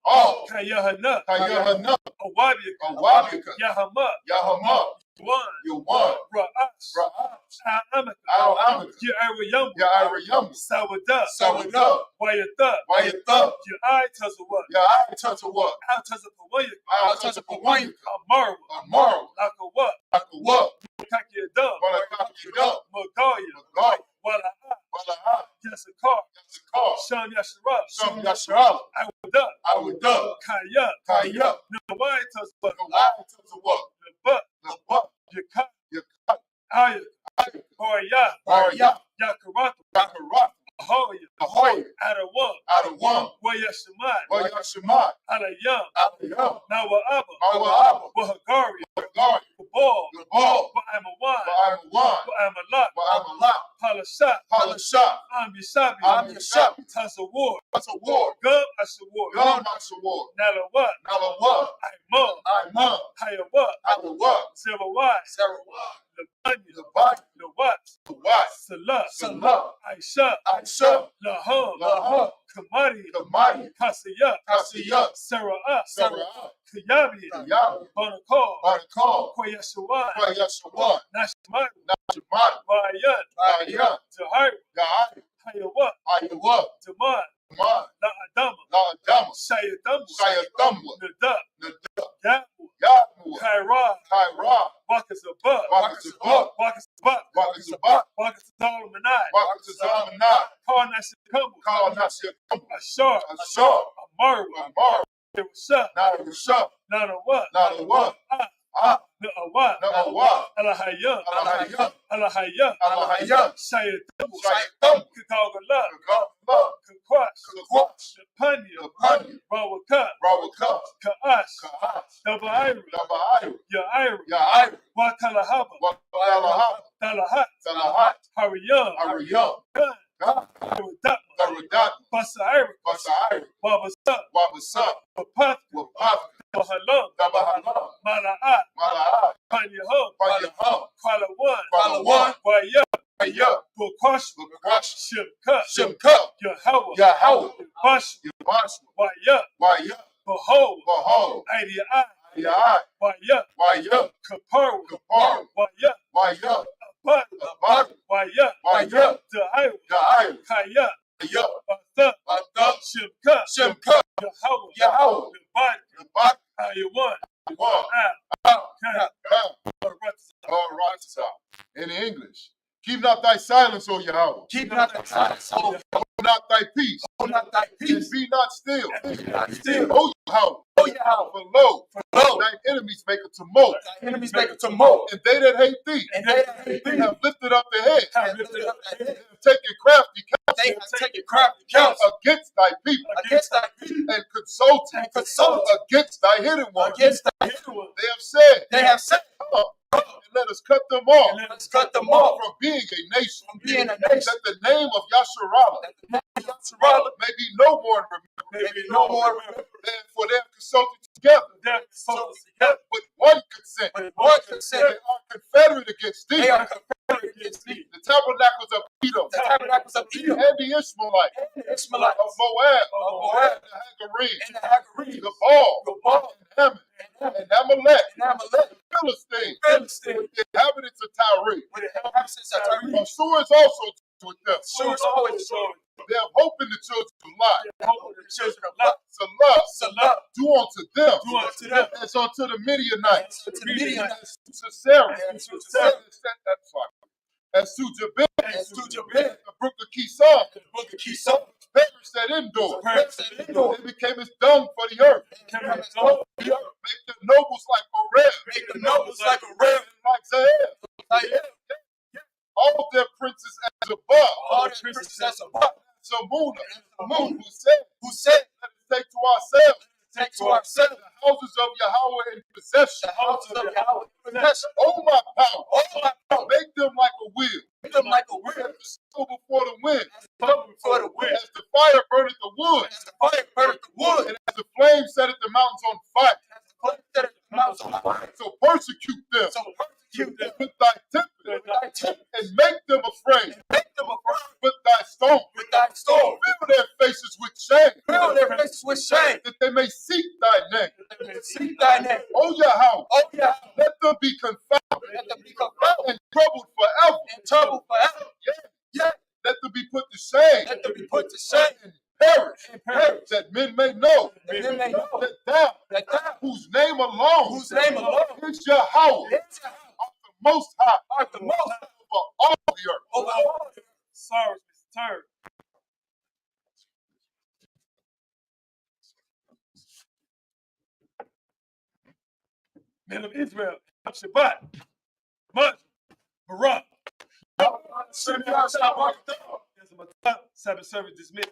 All. Kayahana. Kayahana. Awabika. Awabika. Yahama. Yahama. Yuwan. Ra'as. Ra'as. Al-Amaka. Al-Amaka. Ya'arayam. Ya'arayam. Sawada. Sawada. Wayata. Wayata. Ya'ai Tazawat. Ya'ai Tazawat. Al-Tazapawayaka. Al-Tazapawayaka. Amaru. Amaru. Lakawat. Lakawat. Kakiyadam. Walakakiyadam. Magaya. Magaya. Wala'a. Wala'a. Yasakar. Yasakar. Sham Yasharab. Sham Yasharab. Awada. Awada. Kaya. Kaya. Nawai Tazawat. Nawai Tazawat. Nabat. Nabat. Yakat. Yakat. Ayak. Hoya. Hoya. Yakarata. Yakarata. Ahoya. Ahoya. Adawam. Adawam. Wayashamat. Wayashamat. Alayam. Alayam. Nawa'aba. Nawa'aba. Wahagari. Wahagari. Gabal. Gabal. Wa'amawan. Wa'amawan. Wa'amalak. Wa'amalak. Palashat. Palashat. Amyashabi. Amyashabi. Tazawar. Tazawar. Gub Ashawar. Gum Ashawar. Nalawat. Nalawat. Aimah. Aimah. Hayawat. Hayawat. Zerawai. Zerawai. Labanya. Labanya. Lawat. Lawat. Salah. Salah. Aisha. Aisha. Laham. Laham. Kamari. Kamari. Kasiyat. Kasiyat. Sara'ah. Sara'ah. Kayabi. Kayabi. Banakal. Banakal. Kwayashawan. Kwayashawan. Nashmat. Nashmat. Vayan. Vayan. Zahar. Gahari. Hayawat. Hayawat. Zaman. Zaman. La Adama. La Adama. Shayadamu. Shayadamu. Nada. Nada. Yamu. Yamu. Kaira. Kaira. Wakas Abba. Wakas Abba. Wakas Abba. Wakas Abba. Wakas Zalmanai. Wakas Zalmanai. Karnashikamu. Karnashikamu. Ashar. Ashar. Amaru. Amaru. Irusha. Narusha. Nanawa. Nanawa. Na'awa. Na'awa. Alahayam. Alahayam. Alahayam. Alahayam. Shayadamu. Shayadamu. Kakagala. Kakagala. Kakwash. Kakwash. Napanya. Napanya. Rawaka. Rawaka. Ka'ash. Ka'ash. Dabairu. Dabairu. Ya'airu. Ya'airu. Wakalahaba. Wakalahaba. Dalahat. Dalahat. Hariyam. Hariyam. Gun. Aradat, Basairi, Basairi, Babasa, Wabasa, Wapath, Wapath, Bahalam, Dabahala, Mala'at, Mala'at, Panyahum, Panyahum, Kalawan, Kalawan, Waya, Waya, Bukash, Bukash, Shimka, Shimka, Yahweh, Yahweh, Bash, Yabashwa, Waya, Waya, Behold, Behold, Adiai, Yai, Waya, Waya, Kapar, Kapar, Waya, Waya, Abad, Abad, Waya, Waya, Da'ai, Da'ai, Kaya, Yah, Batha, Batha, Shimka, Shimka, Yahweh, Yahweh, Yabad, Yabad, Ayawan, One, in English. Keep not thy silence, O Yahweh. Keep not thy silence, O Yahweh. Hold not thy peace. Hold not thy And peace. be not still. And be not still. O Yahweh. O Yahweh. For lo, lo, thine enemies make a tumult. Thy enemies make a tumult. And they that hate thee, And they that hate thee have lifted up their head. have lifted up their head. Have taken crafty They counsel have taken crafty counsel against thy people. against thy people. And consulted against thy hidden one. Against thy hidden one. They have said, They have said, come, and let us cut them off. and let us cut them off From being a nation. from being a nation. That the name of Yasharallah That the name of Yasharallah may be no more remembered. may be no more remembered. For they have consulted together with one consent. With one consent. They are confederate against thee. They are confederate against thee. The tabernacles of Edom. The tabernacles of Edom. And the Ishmaelites. And the Ishmaelites. Of Moab. Of Moab. And the Hagarenes. And the Hagarenes. The Baal. The Baal. And Hammon. And Amalek. And Amalek. Philistines. Philistines. The inhabitants of Tyre. With the inhabitants of Tyre. Assur is also with them. Assur is always showing. They have hope in the children of Lot. They have hope in the children of Lot. Salah. Do unto them. Do unto them. As unto the Midianites. As unto the Midianites. As to Sarah. And to Sarah. As to Jabin. As to Jabin. The brook of Kison. The brook of Kison. Perished at Endor. Perished at Endor. They became as dung for the earth. Became as dung for the earth. Make them nobles like Oreb. Make them nobles like Oreb. Like Zael. Like all their princes as above. All their princes as above. Zamuna. Zamuna. Who said, let us take to ourselves. Take to ourselves the houses of Yahweh in possession. The houses of Yahweh in possession. Oh my power. Oh my power. Make them like a wheel. Make them like a wheel. As the snow before the wind. Before the wind. As the fire burneth the wood. As the fire burneth the wood. And as the flame setteth the mountains on fire. As the flame setteth the mountains on fire. So persecute them. So persecute them with thy temper. With thy temper. And make them afraid. And make them afraid. With thy stone. With thy stone. Fill their faces with shame. Fill their faces with shame. That they may seek thy name. That they may seek thy name. Oh Yahweh. Oh Yahweh. Let them be confounded. Let them be confounded. And troubled forever. And troubled forever. Yeah. Let them be put to shame. Let them be put to shame. And perish. And perish. That men may know. That men may know. That thou, whose name alone. Whose name alone. Is Yahweh. Is Yahweh. Art the most high. Art the most high. Over all the earth. Over all the earth. Sorry, Mr. Turd. Men of Israel, Shabbat, Mud, Barak. Sabbath service dismissed.